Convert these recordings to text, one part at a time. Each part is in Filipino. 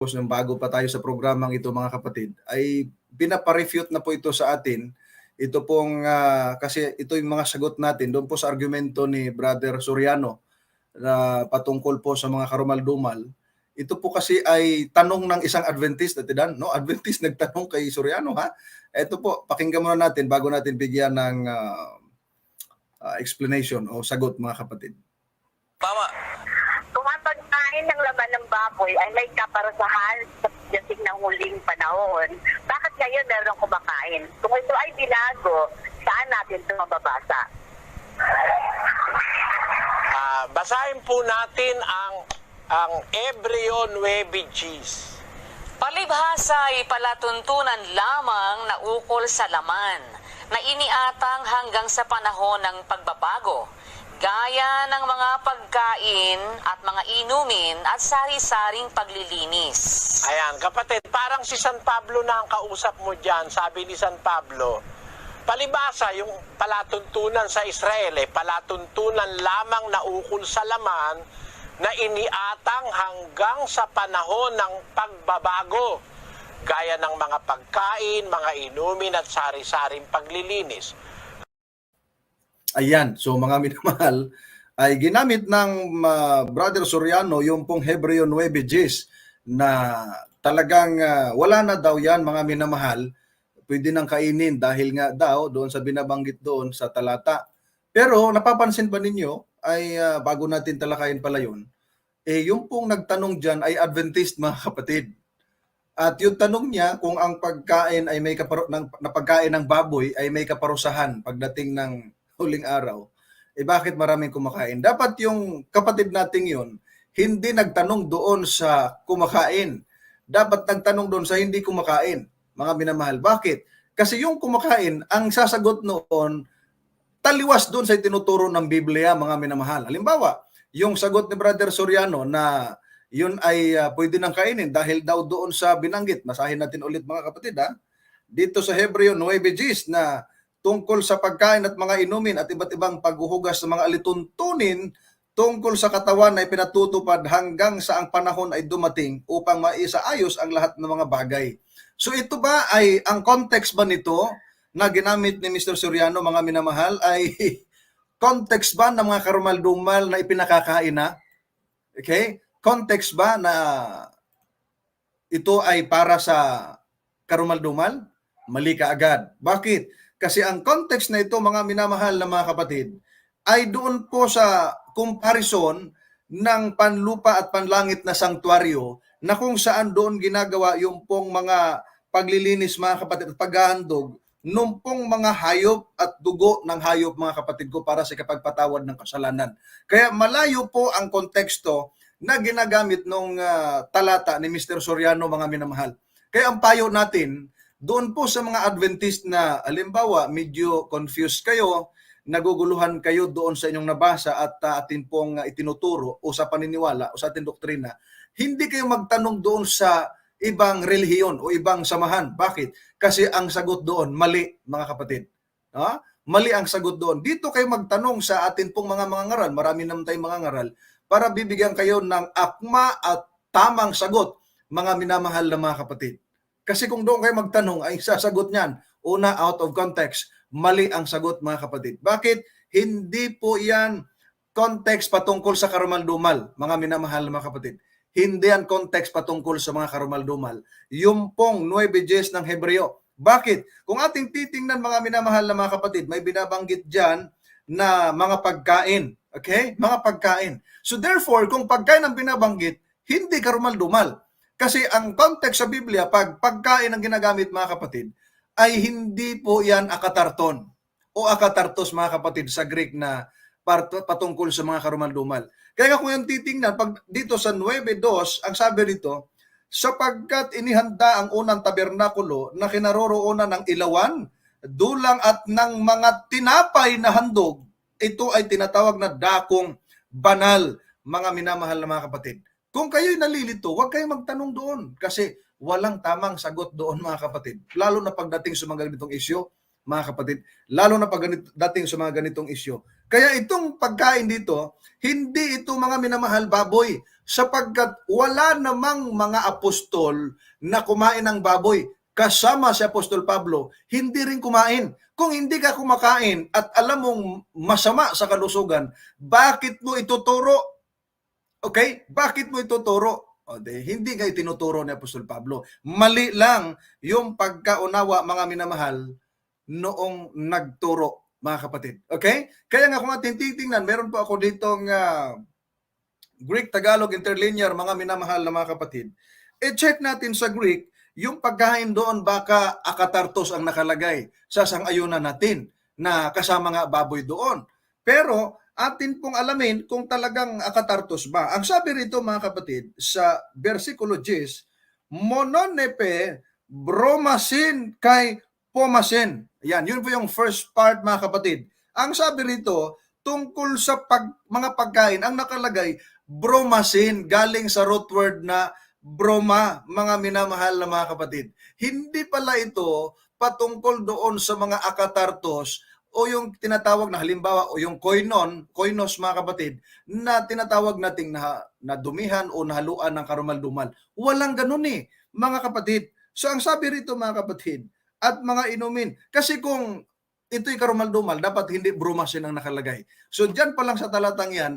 Tapos nung bago pa tayo sa programang ito mga kapatid, ay pinaparefute na po ito sa atin. Ito pong, kasi ito yung mga sagot natin doon po sa argumento ni Brother Soriano na patungkol po sa mga karumal-dumal. Ito po kasi ay tanong ng isang Adventist, Atidan, no? Adventist nagtanong kay Soriano, ha? Ito po, pakinggan muna natin bago natin bigyan ng explanation o sagot mga kapatid. Tama. Kung ang pagkain ng laman ng baboy ay may kaparusahan sa pagdating ng huling panahon, bakit ngayon meron kumakain? Kung ito ay binago, saan natin ito mababasa? Basahin po natin ang Hebreo 9:10. Palibhasa ay palatuntunan lamang na ukol sa laman, na iniatang hanggang sa panahon ng pagbabago, gaya ng mga pagkain at mga inumin at sari-saring paglilinis. Ayan, kapatid, parang si San Pablo na ang kausap mo dyan. Sabi ni San Pablo, palibhasa yung palatuntunan sa Israel, palatuntunan lamang na ukol sa laman na iniatang hanggang sa panahon ng pagbabago, gaya ng mga pagkain, mga inumin at sari-saring paglilinis. Ayan, so mga minamahal, ay ginamit ng Brother Soriano yung pong Hebreo 9:10 na talagang wala na daw yan mga minamahal, pwede nang kainin dahil nga daw doon sa binabanggit doon sa talata. Pero napapansin ba ninyo ay bago natin talakayin pala yun, yung pong nagtanong dyan ay Adventist mga kapatid. At yung tanong niya kung ang pagkain ay may na pagkain ng baboy ay may kaparusahan pagdating ng huling araw, bakit maraming kumakain? Dapat yung kapatid nating yun, hindi nagtanong doon sa kumakain. Dapat nagtanong doon sa hindi kumakain, mga minamahal. Bakit? Kasi yung kumakain, ang sasagot noon, taliwas doon sa tinuturo ng Biblia, mga minamahal. Halimbawa, yung sagot ni Brother Soriano na yun ay pwede nang kainin dahil daw doon sa binanggit. Masahin natin ulit mga kapatid, ha? Dito sa Hebreo 9:10 na tungkol sa pagkain at mga inumin at iba't ibang paghuhugas sa mga alituntunin tungkol sa katawan na ipinatutupad hanggang sa ang panahon ay dumating upang maisaayos ang lahat ng mga bagay. So ito ba ay, ang context ba nito na ginamit ni Mr. Soriano, mga minamahal, ay context ba ng mga karumal-dumal na ipinakakain na? Okay? Context ba na ito ay para sa karumal-dumal? Mali ka agad. Bakit? Kasi ang context na ito, mga minamahal na mga kapatid, ay doon po sa comparison ng panlupa at panlangit na sanktuaryo na kung saan doon ginagawa yung pong mga paglilinis mga kapatid at paghahandog nung pong mga hayop at dugo ng hayop mga kapatid ko para sa kapagpatawad ng kasalanan. Kaya malayo po ang konteksto na ginagamit nung talata ni Mr. Soriano, mga minamahal. Kaya ang payo natin, doon po sa mga Adventist na, halimbawa, medyo confused kayo, naguguluhan kayo doon sa inyong nabasa at atin pong itinuturo o sa paniniwala o sa ating doktrina, hindi kayo magtanong doon sa ibang relihiyon o ibang samahan. Bakit? Kasi ang sagot doon, mali, mga kapatid. Ha? Mali ang sagot doon. Dito kayo magtanong sa atin pong mga ngaral. Marami naman tayong mga ngaral para bibigyan kayo ng akma at tamang sagot, mga minamahal na mga kapatid. Kasi kung doon kayo magtanong, ay sasagot niyan. Una, out of context. Mali ang sagot, mga kapatid. Bakit? Hindi po yan context patungkol sa karumal-dumal, mga minamahal na mga kapatid. Hindi yan context patungkol sa mga karumal-dumal. Yung pong 9:10 ng Hebreo. Bakit? Kung ating titingnan, mga minamahal na mga kapatid, may binabanggit dyan na mga pagkain. Okay? Mga pagkain. So therefore, kung pagkain ang binabanggit, hindi karumal-dumal. Kasi ang context sa Biblia, pag pagkain ang ginagamit mga kapatid, ay hindi po yan akatarton o akatartos mga kapatid sa Greek na patungkol sa mga karumal-dumal. Kaya kung yung titingnan, pag dito sa 9:2, ang sabi dito, sapagkat inihanda ang unang tabernakulo na kinaroroonan ng ilawan, dulang at ng mga tinapay na handog, ito ay tinatawag na dakong banal, mga minamahal na mga kapatid. Kung kayo'y nalilito, huwag kayong magtanong doon kasi walang tamang sagot doon mga kapatid. Lalo na pagdating sa mga ganitong isyu, mga kapatid, lalo na pagdating sa mga ganitong isyu. Kaya itong pagkain dito, hindi ito mga minamahal baboy sapagkat wala namang mga apostol na kumain ng baboy. Kasama si Apostol Pablo, hindi rin kumain. Kung hindi ka kumakain at alam mong masama sa kalusugan, bakit mo ituturo? Okay? Bakit mo ituturo? Hindi nga itinuturo ni Apostol Pablo. Mali lang yung pagkaunawa, mga minamahal, noong nagturo, mga kapatid. Okay? Kaya nga kung ating titingnan, meron po ako ditong Greek, Tagalog, Interlinear, mga minamahal na mga kapatid. I-check natin sa Greek, yung pagkain doon baka akatartos ang nakalagay sa sang-ayunan natin na kasama nga baboy doon. Pero atin pong alamin kung talagang akatartos ba. Ang sabi rito mga kapatid sa versikulo 10, mononepe bromasin kay pomasin. Yan, yun po yung first part mga kapatid. Ang sabi rito, tungkol sa mga pagkain, ang nakalagay, bromasin, galing sa root word na broma, mga minamahal na mga kapatid. Hindi pala ito patungkol doon sa mga akatartos o yung tinatawag na halimbawa o yung koinos mga kapatid, na tinatawag nating na dumihan o nahaluan ng karumal-dumal. Walang ganun mga kapatid. So ang sabi rito mga kapatid, at mga inumin, kasi kung ito'y karumal-dumal, dapat hindi bromasin ang nakalagay. So dyan pa lang sa talatang yan,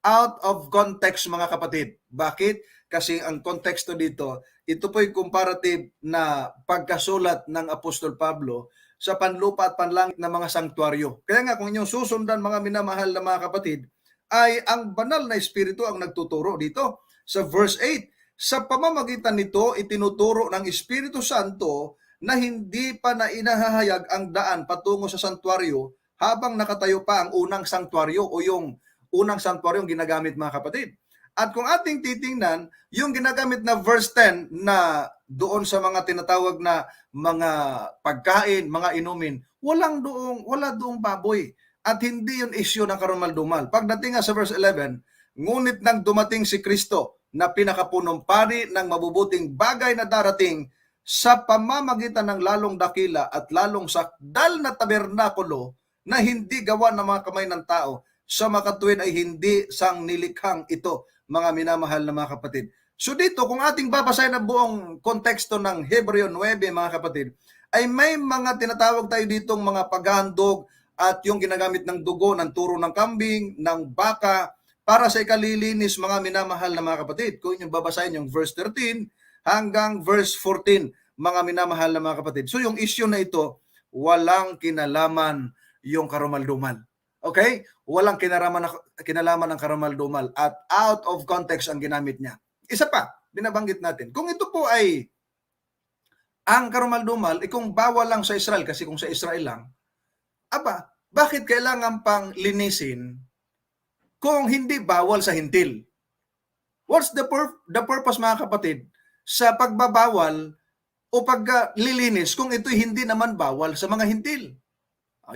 out of context mga kapatid. Bakit? Kasi ang konteksto dito, ito po'y comparative na pagkasulat ng Apostol Pablo sa panlupa at panlangit na mga sanktuaryo. Kaya nga kung inyong susundan mga minamahal na mga kapatid, ay ang banal na espiritu ang nagtuturo dito. Sa verse 8, sa pamamagitan nito, itinuturo ng Espiritu Santo na hindi pa na inahahayag ang daan patungo sa sanktuaryo habang nakatayo pa ang unang sanktuaryo o yung unang sanktuaryo ginagamit mga kapatid. At kung ating titingnan, yung ginagamit na verse 10 na doon sa mga tinatawag na mga pagkain, mga inumin, wala doong baboy. At hindi yun issue ng karumal-dumal. Pagdating nga sa verse 11, ngunit nang dumating si Kristo na pinakapunong pari ng mabubuting bagay na darating sa pamamagitan ng lalong dakila at lalong sakdal na tabernakulo na hindi gawa ng mga kamay ng tao, sa makatuwid ay hindi sang nilikhang ito, mga minamahal na mga kapatid. So dito, kung ating babasahin ang buong konteksto ng Hebreo 9, mga kapatid, ay may mga tinatawag tayo ditong mga paghahandog at yung ginagamit ng dugo, ng turo ng kambing, ng baka, para sa ikalilinis, mga minamahal na mga kapatid. Kung yung babasahin yung verse 13 hanggang verse 14, mga minamahal na mga kapatid. So yung issue na ito, walang kinalaman yung karumal-dumal. Okay? Walang kinalaman ng karumal-dumal at out of context ang ginamit niya. Isa pa, binabanggit natin. Kung ito po ay ang karumal-dumal, kung bawal lang sa Israel, kasi kung sa Israel lang, bakit kailangan pang linisin kung hindi bawal sa hintil? What's the purpose mga kapatid sa pagbabawal o paglilinis kung ito'y hindi naman bawal sa mga hintil?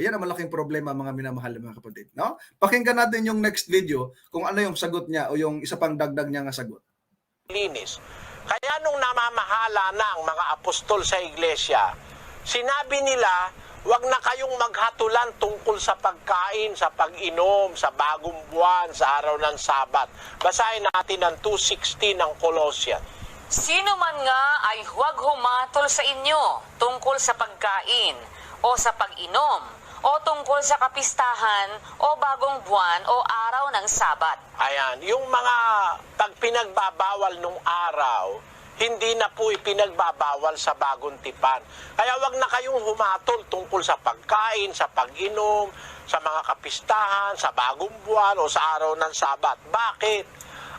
Yan ang malaking problema mga minamahal mga kapatid. No? Pakinggan natin yung next video kung ano yung sagot niya o yung isa pang dagdag niya nga sagot. Linis. Kaya nung namamahala na ang mga apostol sa iglesia, sinabi nila, wag na kayong maghatulan tungkol sa pagkain, sa pag-inom, sa bagong buwan, sa araw ng Sabat. Basahin natin ang 2:16 ng Colossians. Sino man nga ay huwag humatol sa inyo tungkol sa pagkain o sa pag-inom o tungkol sa kapistahan o bagong buwan o araw ng Sabat. Ayan, yung mga pagpinagbabawal nung araw, hindi na po ipinagbabawal sa bagong tipan. Kaya wag na kayong humatol tungkol sa pagkain, sa pag-inom, sa mga kapistahan, sa bagong buwan o sa araw ng Sabat. Bakit?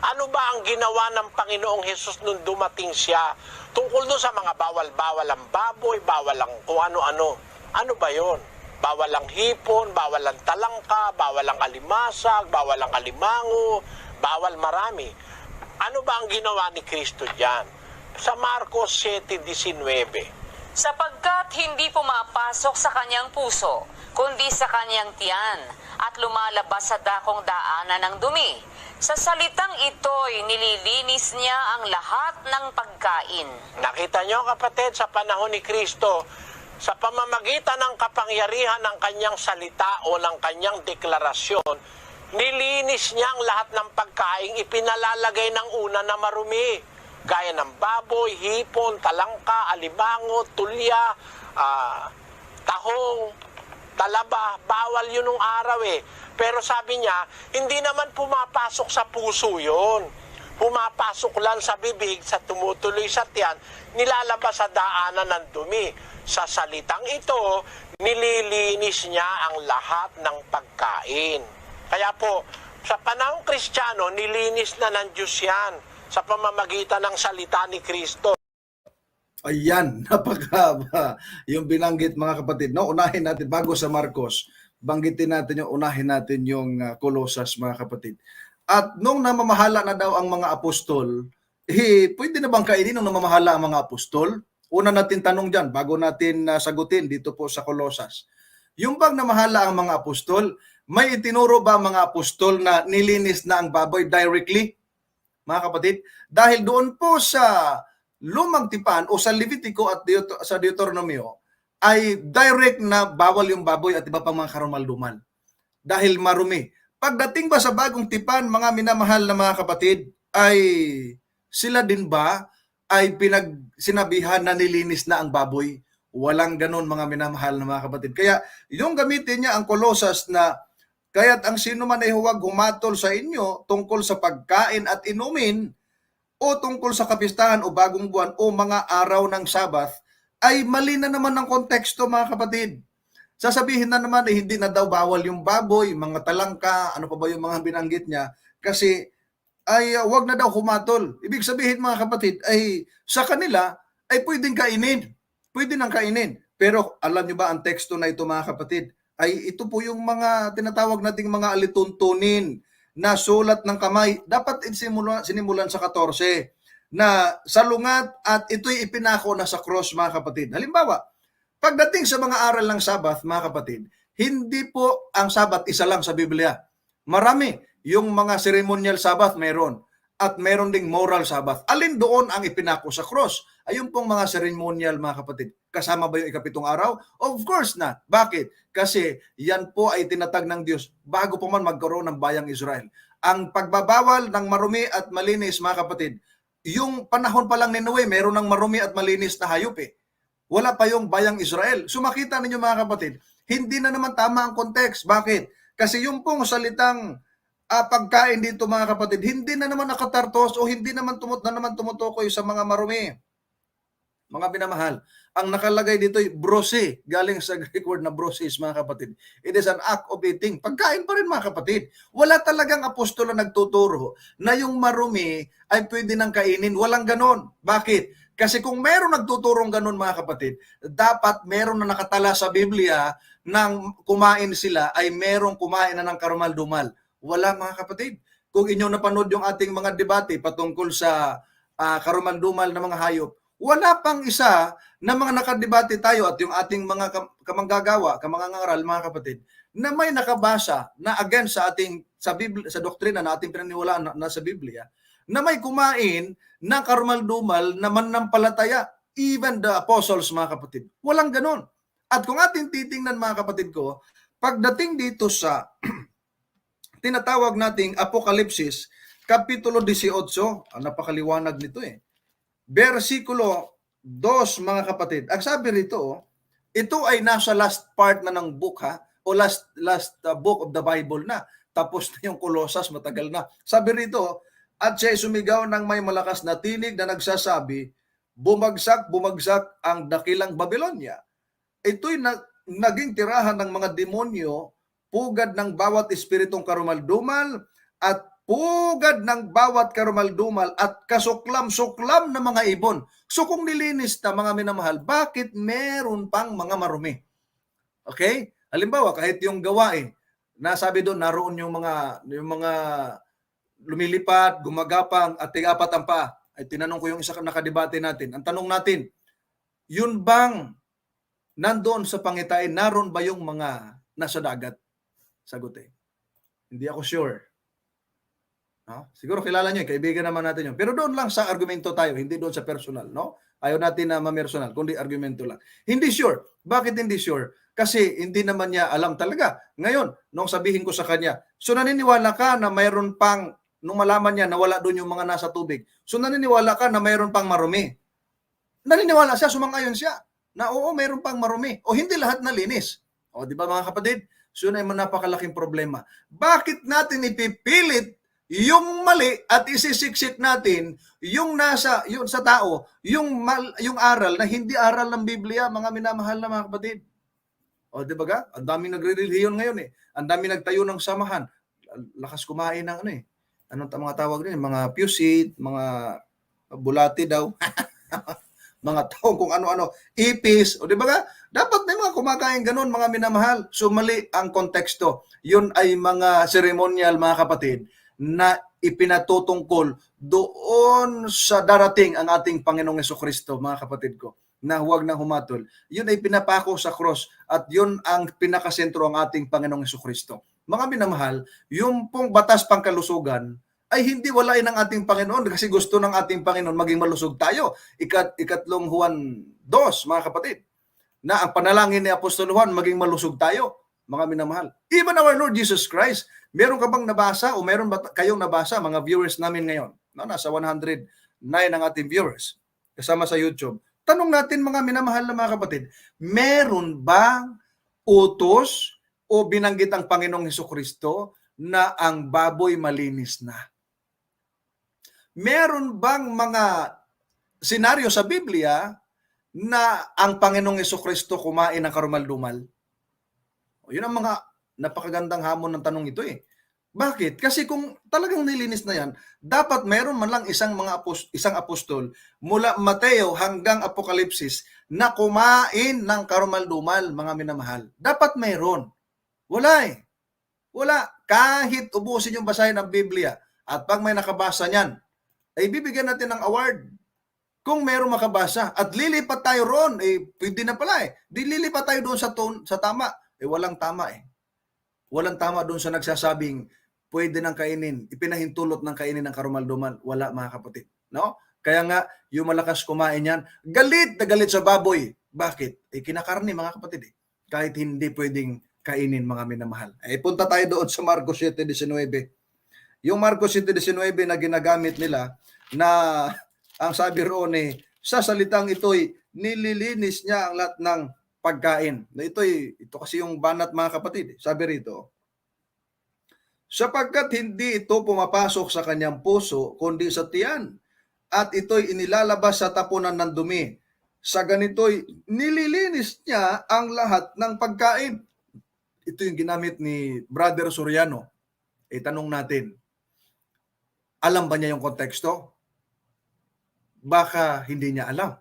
Ano ba ang ginawa ng Panginoong Hesus nung dumating siya? Tungkol doon sa mga bawal-bawal ang baboy, bawal ang kung ano-ano. Ano ba yon? Bawal ang hipon, bawal ang talangka, bawal ang alimasag, bawal ang alimango, bawal marami. Ano ba ang ginawa ni Kristo diyan? Sa Marcos 7:19. Sapagkat hindi pumapasok sa kanyang puso, kundi sa kanyang tiyan, at lumalabas sa dakong daanan ng dumi. Sa salitang ito'y nililinis niya ang lahat ng pagkain. Nakita nyo kapatid, sa panahon ni Kristo, sa pamamagitan ng kapangyarihan ng kanyang salita o ng kanyang deklarasyon, nilinis niya ang lahat ng pagkaing ipinalalagay ng una na marumi, gaya ng baboy, hipon, talangka, alimango, tulya, tahong, talaba. Bawal yun nung araw eh. Pero sabi niya, hindi naman pumapasok sa puso yun. Pumapasok lang sa bibig, sa tumutuloy sa tiyan, nilalabas sa daanan ng dumi. Sa salitang ito, nililinis niya ang lahat ng pagkain. Kaya po, sa panahong Kristiyano, nilinis na ng Diyos yan sa pamamagitan ng salita ni Kristo. Ayan, yung binanggit mga kapatid. No, unahin natin, bago sa Marcos, banggitin natin unahin natin yung Colosas mga kapatid. At nung namamahala na daw ang mga apostol, pwede na bang kainin nung namamahala ang mga apostol? Una natin tanong dyan, bago natin sagutin dito po sa Colosas. Yung bang namahala ang mga apostol, may itinuro ba ang mga apostol na nilinis na ang baboy directly? Mga kapatid, dahil doon po sa Lumang Tipan o sa Levitico at sa Deuteronomio, ay direct na bawal yung baboy at iba pang mga karumal-dumal. Dahil marumi. Pagdating ba sa Bagong Tipan, mga minamahal na mga kapatid, ay sila din ba ay sinabihan na nilinis na ang baboy? Walang ganon mga minamahal na mga kapatid. Kaya yung gamitin niya ang Colosas na kaya't ang sino man ay huwag humatol sa inyo tungkol sa pagkain at inumin o tungkol sa kapistahan o bagong buwan o mga araw ng Sabath, ay mali na naman ang konteksto mga kapatid. Sasabihin na naman hindi na daw bawal yung baboy, mga talangka, ano pa ba yung mga binanggit niya, kasi ay wag na daw humatol. Ibig sabihin mga kapatid, ay sa kanila ay pwedeng kainin. Pwede nang kainin. Pero alam niyo ba ang teksto na ito mga kapatid, ay ito po yung mga tinatawag nating mga alituntunin na sulat ng kamay. Dapat sinimulan sa 14 na salungat at ito'y ipinako na sa cross mga kapatid. Halimbawa, pagdating sa mga aral ng Sabath mga kapatid, hindi po ang Sabath isa lang sa Biblia. Marami. Yung mga ceremonial Sabbath meron. At meron ding moral Sabbath. Alin doon ang ipinako sa cross? Ayun pong mga ceremonial mga kapatid. Kasama ba yung ikapitong araw? Of course na. Bakit? Kasi yan po ay tinatag ng Diyos bago pa man magkaroon ng bayang Israel. Ang pagbabawal ng marumi at malinis mga kapatid, yung panahon pa lang ni Noe, meron ng marumi at malinis na hayop eh. Wala pa yung bayang Israel. So makita ninyo mga kapatid, hindi na naman tama ang context. Bakit? Kasi yung pong salitang pagkain dito mga kapatid, hindi na naman nakatartos o hindi naman tumutukoy sa mga marumi. Mga binamahal, ang nakalagay dito ay brose, galing sa Greek word na brosis mga kapatid. It is an act of eating. Pagkain pa rin mga kapatid. Wala talagang apostol na nagtuturo na yung marumi ay pwede nang kainin. Walang ganon. Bakit? Kasi kung meron nagtuturong ganon mga kapatid, dapat meron na nakatala sa Biblia nang kumain sila ay merong kumain na ng karumal-dumal. Wala mga kapatid. Kung inyong napanood yung ating mga debate patungkol sa karumal-dumal na mga hayop, wala pang isa na mga nakadebate tayo at yung ating mga kamanggagawa, kamangangaral mga kapatid, na may nakabasa na against sa ating sa Biblia, sa doktrina na ating pinaniwalaan na sa Biblia, na may kumain ng karumal-dumal na mananampalataya, even the apostles mga kapatid. Walang ganon. At kung ating titingnan mga kapatid ko, pagdating dito sa tinatawag nating Apokalipsis, Kapitulo 18, napakaliwanag nito eh. Versikulo 2 mga kapatid. Ang sabi rito, ito ay nasa last part na ng book ha, o last book of the Bible na. Tapos na yung Colossus, matagal na. Sabi rito, at siya'y sumigaw ng may malakas na tinig na nagsasabi, bumagsak, bumagsak ang dakilang Babylonia. Ito'y naging tirahan ng mga demonyo, pugad ng bawat espiritong karumal-dumal at pugad ng bawat karumal-dumal at kasuklam-suklam na mga ibon. So kung nilinis na mga minamahal, bakit meron pang mga marumi? Okay? Halimbawa, kahit yung gawain, nasabi doon, naroon yung mga lumilipad, gumagapang at tigapat ang paa. Ay tinanong ko yung isa nakadebate natin. Ang tanong natin, yun bang nandoon sa pangitain, naroon ba yung mga nasa dagat? Sagot eh. Hindi ako sure. No? Siguro kilala niyo, kaibigan naman natin yun. Pero doon lang sa argumento tayo, hindi doon sa personal, no? Ayaw natin na ma-personal, kundi argumento lang. Hindi sure. Bakit hindi sure? Kasi hindi naman niya alam talaga. Ngayon, nung sabihin ko sa kanya, so naniniwala ka na mayroon pang, nung malaman niya na wala doon yung mga nasa tubig, so naniniwala ka na mayroon pang marumi. Naniniwala siya, sumangayon siya, na oo, mayroon pang marumi. O hindi lahat nalinis. O di ba mga kapatid? So yun ay napakalaking problema. Bakit natin ipipilit yung mali at isisiksik natin yung nasa yung sa tao, yung aral na hindi aral ng Biblia, mga minamahal na mga kapatid. O di ba ga? Ang daming nagre-relihiyon ngayon eh. Ang daming nagtayo ng samahan. Lakas kumain ng ano eh. Anong mga tawag din? Mga pusit, mga bulati daw. Mga taong kung ano-ano, ipis, o di ba ga? Dapat may mga kumakain ganun, mga minamahal. So mali ang konteksto. Yun ay mga ceremonial, mga kapatid, na ipinatutungkol doon sa darating ang ating Panginoong Jesucristo, mga kapatid ko, na huwag na humatol. Yun ay pinapako sa cross at yun ang pinakasentro ang ating Panginoong Jesucristo. Mga minamahal, yung pong batas pangkalusugan ay hindi walain ng ating Panginoon kasi gusto ng ating Panginoon maging malusog tayo. Ikatlong Juan 2, mga kapatid, na ang panalangin ni Apostol Juan maging malusog tayo, mga minamahal. Even our Lord Jesus Christ, meron ka bang nabasa o meron ba kayong nabasa, mga viewers namin ngayon? No, nasa 109 ang ating viewers kasama sa YouTube. Tanong natin, mga minamahal na mga kapatid, meron bang utos o binanggit ang Panginoong Hesukristo na ang baboy malinis na? Meron bang mga senaryo sa Biblia na ang Panginoong Hesukristo kumain ng karumal-dumal? O, yun ang mga napakagandang hamon ng tanong ito eh. Bakit? Kasi kung talagang nilinis na yan, dapat meron man lang isang apostol mula Mateo hanggang Apokalipsis na kumain ng karumal-dumal, mga minamahal. Dapat meron. Wala eh. Wala. Kahit ubusin yung basahin ng Biblia at pag may nakabasa niyan, ay bibigyan natin ng award. Kung meron makabasa at lilipat tayo roon, pwede na pala eh. Di lilipat tayo doon sa tama. Walang tama eh. Walang tama doon sa nagsasabing pwede nang kainin, ipinahintulot ng kainin ng karumal-dumal. Wala, mga kapatid. No? Kaya nga, yung malakas kumain yan, galit na galit sa baboy. Bakit? Kinakarni, mga kapatid. Kahit hindi pwedeng kainin, mga minamahal. Punta tayo doon sa Marcos 7:19. Yung Marcos 7:19 na ginagamit nila, na ang sabi roon sa salitang ito'y nililinis niya ang lahat ng pagkain. Ito kasi yung banat, mga kapatid. Sabi rito, sapagkat hindi ito pumapasok sa kanyang puso, kundi sa tiyan, at ito'y inilalabas sa tapunan ng dumi. Sa ganito'y nililinis niya ang lahat ng pagkain. Ito yung ginamit ni Brother Soriano. Tanong natin, alam ba niya yung konteksto? Baka hindi niya alam.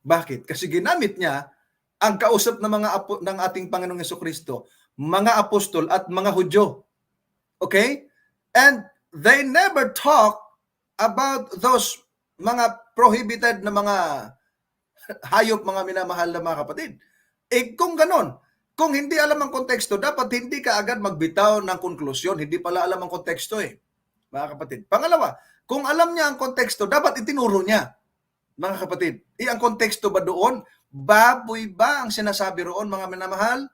Bakit? Kasi ginamit niya ang kausap ng ng ating Panginoong Hesukristo, mga apostol at mga Hudyo. Okay? And they never talk about those mga prohibited na mga hayop, mga minamahal na mga kapatid. Kung ganon, kung hindi alam ang konteksto, dapat hindi ka agad magbitaw ng konklusyon. Hindi pala alam ang konteksto mga kapatid. Pangalawa, kung alam niya ang konteksto, dapat itinuro niya, mga kapatid. Ang konteksto ba doon? Baboy ba ang sinasabi roon, mga minamahal?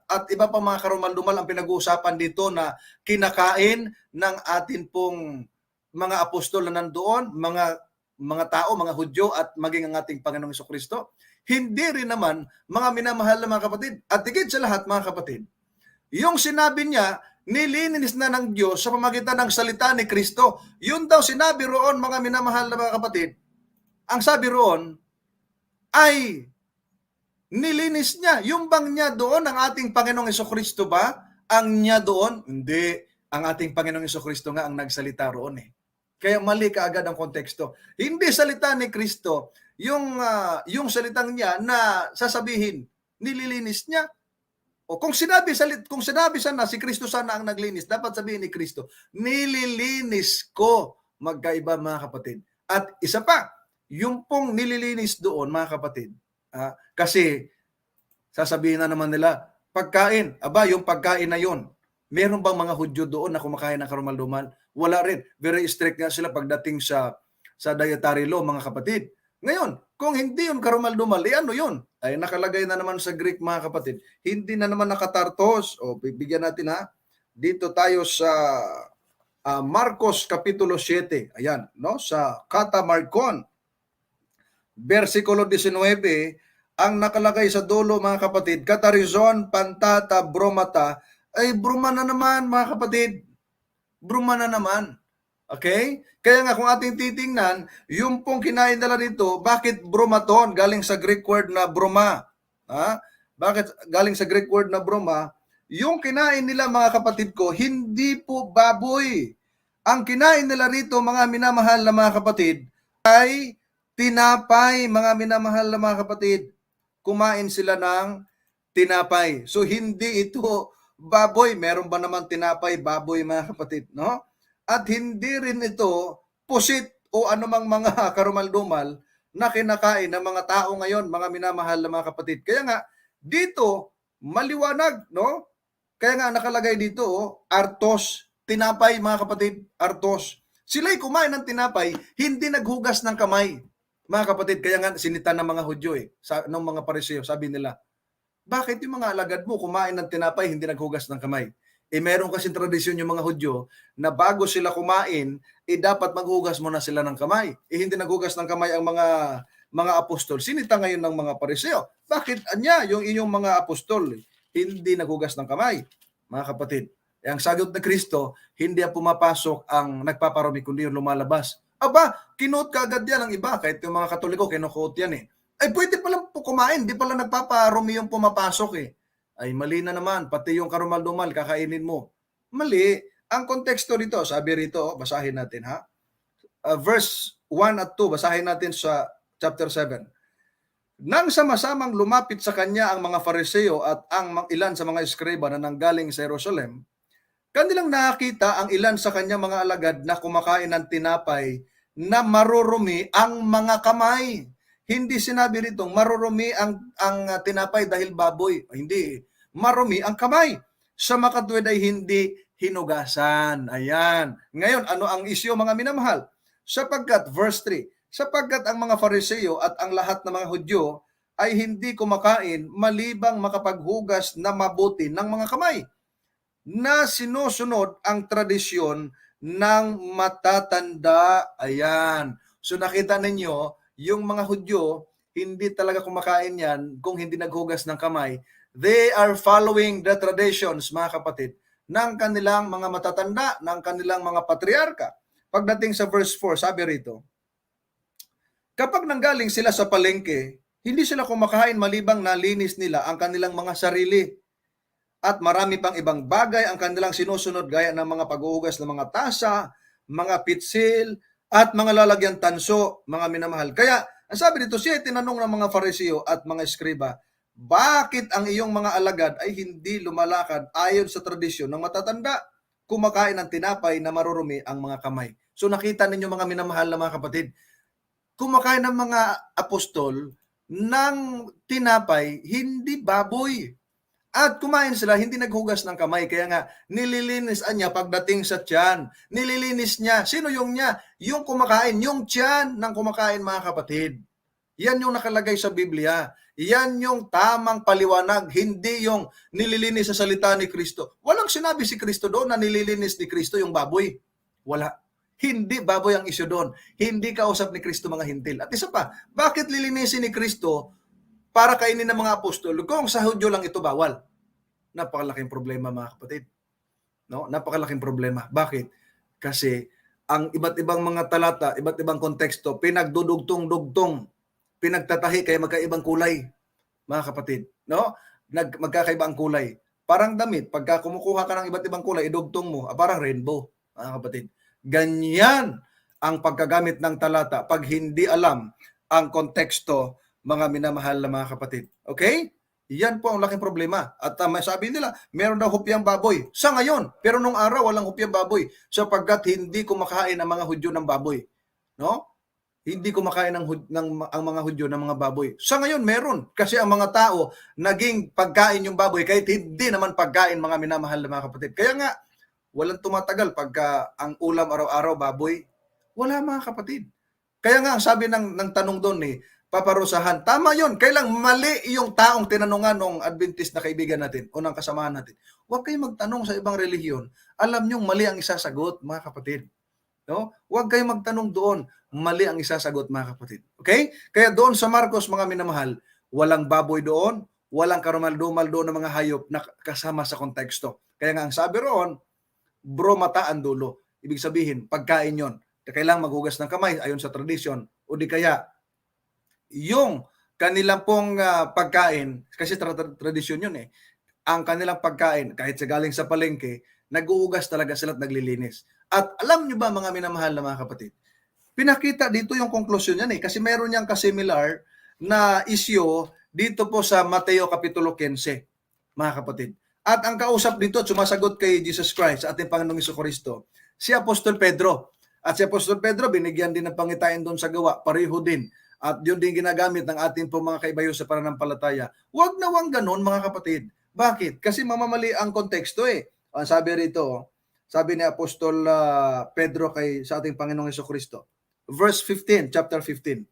At iba pa mga karumal-dumal ang pinag-uusapan dito na kinakain ng atin pong mga apostol na nandoon, mga tao, mga Hudyo at maging ang ating Panginoong Hesukristo. Hindi rin naman, mga minamahal na mga kapatid. At higit sa lahat, mga kapatid, yung sinabi niya, nililinis na ng Diyos sa pamagitan ng salita ni Kristo. Yun daw sinabi roon, mga minamahal na mga kapatid. Ang sabi roon ay nilinis niya. Yung bang niya doon, ang ating Panginoong Hesukristo ba? Ang niya doon? Hindi. Ang ating Panginoong Hesukristo nga ang nagsalita roon Kaya mali kaagad ang konteksto. Hindi salita ni Kristo, yung salitang niya na sasabihin, nililinis niya. O kung sinabi sana si Kristo sana ang naglinis, dapat sabihin ni Kristo, nililinis ko. Magkaiba, mga kapatid. At isa pa, yung pong nililinis doon, mga kapatid, kasi sasabihin na naman nila, pagkain, yung pagkain na yun, meron bang mga Hudyo doon na kumakain ng karumal-dumal? Wala rin. Very strict nga sila pagdating sa dietary law, mga kapatid. Ngayon, kung hindi yun karumal-dumal, ano yun? Ay nakalagay na naman sa Greek, mga kapatid. Hindi na naman nakatartos. O, bibigyan natin ha. Dito tayo sa Marcos Kapitulo 7. Ayan, no? Sa Kata Marcon, versikulo 19, ang nakalagay sa dulo, mga kapatid, katarizon, pantata, bromata, ay bruma na naman, mga kapatid. Bruma na naman. Okay? Kaya nga kung ating titingnan, yung pong kinain nila dito, bakit bromaton? Galing sa Greek word na broma. Ha? Bakit galing sa Greek word na broma? Yung kinain nila, mga kapatid ko, hindi po baboy. Ang kinain nila rito, mga minamahal na mga kapatid, ay tinapay, mga minamahal na mga kapatid. Kumain sila ng tinapay. So, hindi ito baboy. Meron ba naman tinapay, baboy, mga kapatid, no? At hindi rin ito pusit o anumang mga karumal-dumal na kinakain ng mga tao ngayon, mga minamahal na mga kapatid. Kaya nga, dito, maliwanag, no? Kaya nga nakalagay dito, artos, tinapay, mga kapatid, artos. Sila'y kumain ng tinapay, hindi naghugas ng kamay. Mga kapatid, kaya nga sinita ng mga Hudyo ng mga Pariseo, sabi nila, bakit yung mga alagad mo kumain ng tinapay, hindi naghugas ng kamay? Meron kasing tradisyon yung mga Hudyo na bago sila kumain, dapat maghugas muna sila ng kamay. Hindi naghugas ng kamay ang mga apostol. Sinita ngayon ng mga Pariseo, bakit anya yung inyong mga apostol hindi naghugas ng kamay? Mga kapatid, ang sagot na Kristo, hindi ang pumapasok ang nagpaparami, kundi yung lumalabas. Aba, kinuot ka agad yan ang iba. Kahit yung mga Katoliko, kinukuot yan Ay, pwede palang kumain. Di pala nagpaparumi yung pumapasok Ay, mali na naman. Pati yung karumal-dumal, kakainin mo. Mali. Ang konteksto dito, sabi rito, basahin natin ha. Verse 1 at 2, basahin natin sa chapter 7. Nang sama-samang lumapit sa kanya ang mga Fariseo at ang ilan sa mga eskriba na nanggaling sa Jerusalem, kanilang nakita ang ilan sa kanyang mga alagad na kumakain ng tinapay na marurumi ang mga kamay. Hindi sinabi rito, marurumi ang tinapay dahil baboy. Hindi. Marumi ang kamay. Sa makatuwid ay hindi hinugasan. Ayan. Ngayon, ano ang isyu, mga minamahal? Sapagkat, verse 3, sapagkat ang mga Fariseo at ang lahat ng mga Hudyo ay hindi kumakain malibang makapaghugas na mabuti ng mga kamay, na sinusunod ang tradisyon ng matatanda. Ayan. So nakita ninyo, yung mga Hudyo, hindi talaga kumakain yan kung hindi naghugas ng kamay. They are following the traditions, mga kapatid, ng kanilang mga matatanda, ng kanilang mga patriarka. Pagdating sa verse 4, sabi rito, kapag nanggaling sila sa palengke, hindi sila kumakain malibang nalinis nila ang kanilang mga sarili. At marami pang ibang bagay ang kanilang sinusunod gaya ng mga paghuhugas ng mga tasa, mga pitsil, at mga lalagyan tanso, mga minamahal. Kaya, ang sabi dito, siya tinanong ng mga Fariseo at mga eskriba, bakit ang iyong mga alagad ay hindi lumalakad ayon sa tradisyon ng matatanda, kumakain ng tinapay na marurumi ang mga kamay? So nakita ninyo, mga minamahal na mga kapatid, kumakain ng mga apostol ng tinapay, hindi baboy. At kumain sila, hindi naghugas ng kamay. Kaya nga, nililinis niya pagdating sa tiyan. Nililinis niya. Sino yung niya? Yung kumakain. Yung tiyan ng kumakain, mga kapatid. Yan yung nakalagay sa Biblia. Yan yung tamang paliwanag. Hindi yung nililinis sa salita ni Kristo. Walang sinabi si Kristo doon na nililinis ni Kristo yung baboy. Wala. Hindi baboy ang isyu doon. Hindi kausap ni Kristo mga hintil. At isa pa, bakit lilinisin ni Kristo para kainin ng mga apostol kung sa Hudyo lang ito bawal? Napakalaking problema, mga kapatid. No? Napakalaking problema. Bakit? Kasi ang iba't ibang mga talata, iba't ibang konteksto, pinagdudugtong-dugtong, pinagtatahi kaya magkaibang kulay, mga kapatid. No? Magkakaiba ang kulay. Parang damit, pagka kumukuha ka ng iba't ibang kulay, idugtong mo, parang rainbow, mga kapatid. Ganyan ang pagkagamit ng talata pag hindi alam ang konteksto, mga minamahal na mga kapatid. Okay? Yan po ang laking problema. At sabi nila, meron daw hupyang baboy. Sa ngayon, pero nung araw walang hupyang baboy sapagkat hindi kumakain ang mga Hudyo ng baboy. No? Hindi kumakain ang mga Hudyo ng mga baboy. Sa ngayon, meron. Kasi ang mga tao, naging pagkain yung baboy kahit hindi naman pagkain, mga minamahal na mga kapatid. Kaya nga, walang tumatagal pagka ang ulam araw-araw baboy. Wala mga kapatid. Kaya nga, ang sabi ng tanong doon paparusahan. Tama yon. Kailang mali yung taong tinanungan ng Adventist na kaibigan natin o ng kasamahan natin. Huwag kayong magtanong sa ibang relihiyon. Alam niyong mali ang isasagot, mga kapatid. No? Huwag kayong magtanong doon. Mali ang isasagot, mga kapatid. Okay? Kaya doon sa Marcos, mga minamahal, walang baboy doon, walang karumal-dumal doon ng mga hayop na kasama sa konteksto. Kaya nga, ang sabi roon, bro mata ang dulo. Ibig sabihin, pagkain yon. Kailangang maghugas ng kamay ayon sa tradisyon. O di kaya, yung kanilang pong pagkain, kasi tradisyon yun ang kanilang pagkain, kahit sa galing sa palengke, nag-uugas talaga sila at naglilinis. At alam nyo ba mga minamahal na mga kapatid, pinakita dito yung conclusion yan kasi meron niyang kasimilar na issue dito po sa Mateo Kapitulo 15, mga kapatid. At ang kausap dito, sumasagot kay Jesus Christ, sa ating Panginoong Jesucristo, si Apostol Pedro. At si Apostol Pedro, binigyan din ng pangitain doon sa gawa, pareho din. At yun din ginagamit ng ating po mga kaibayo sa pananampalataya. Huwag nawang ganon mga kapatid. Bakit? Kasi mamamali ang konteksto Ang sabi rito, sabi ni Apostol Pedro sa ating Panginoong Jesucristo. Verse 15, chapter 15.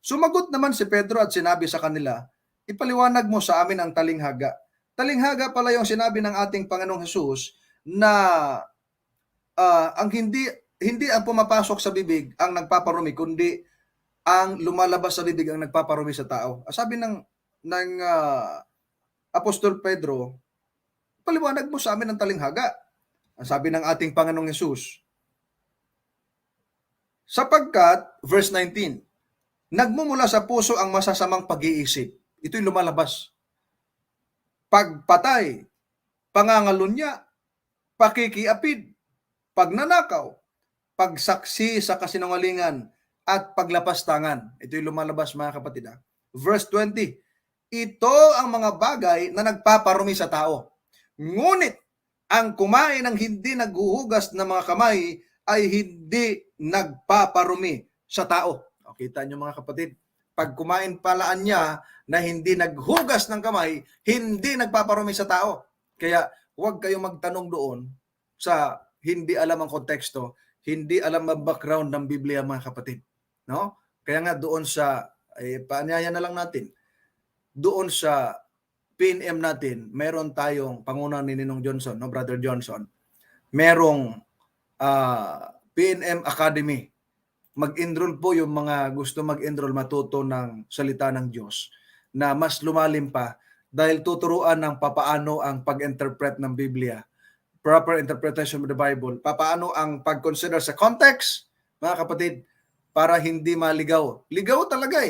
Sumagot naman si Pedro at sinabi sa kanila, ipaliwanag mo sa amin ang talinghaga. Talinghaga pala yung sinabi ng ating Panginoong Jesus na ang hindi ang pumapasok sa bibig ang nagpaparumi, kundi ang lumalabas sa bibig ang nagpaparumi sa tao. Sabi ng Apostol Pedro, paliwanag mo sa amin ang talinghaga. Ang sabi ng ating Panginoong Jesus, sapagkat, verse 19, nagmumula sa puso ang masasamang pag-iisip. Ito'y lumalabas. Pagpatay, pangangalunya, pakikiapid, pagnanakaw, pagsaksi sa kasinungalingan, at paglapastangan. Ito'y lumalabas mga kapatid. Verse 20, ito ang mga bagay na nagpaparumi sa tao. Ngunit, ang kumain ng hindi naghuhugas ng mga kamay ay hindi nagpaparumi sa tao. Kita nyo mga kapatid, pag kumain palaan niya na hindi naghugas ng kamay, hindi nagpaparumi sa tao. Kaya huwag kayong magtanong doon sa hindi alam ang konteksto, hindi alam ang background ng Biblia mga kapatid. No? Kaya nga doon sa, paanyaya na lang natin, doon sa PNM natin, meron tayong panguna ni Ninong Johnson, no, Brother Johnson, merong PNM Academy. Mag-enroll po yung mga gusto mag-enroll matuto ng salita ng Diyos na mas lumalim pa dahil tuturuan ng papaano ang pag-interpret ng Biblia, proper interpretation of the Bible, papaano ang pag-consider sa context, mga kapatid, para hindi maligaw. Ligaw talaga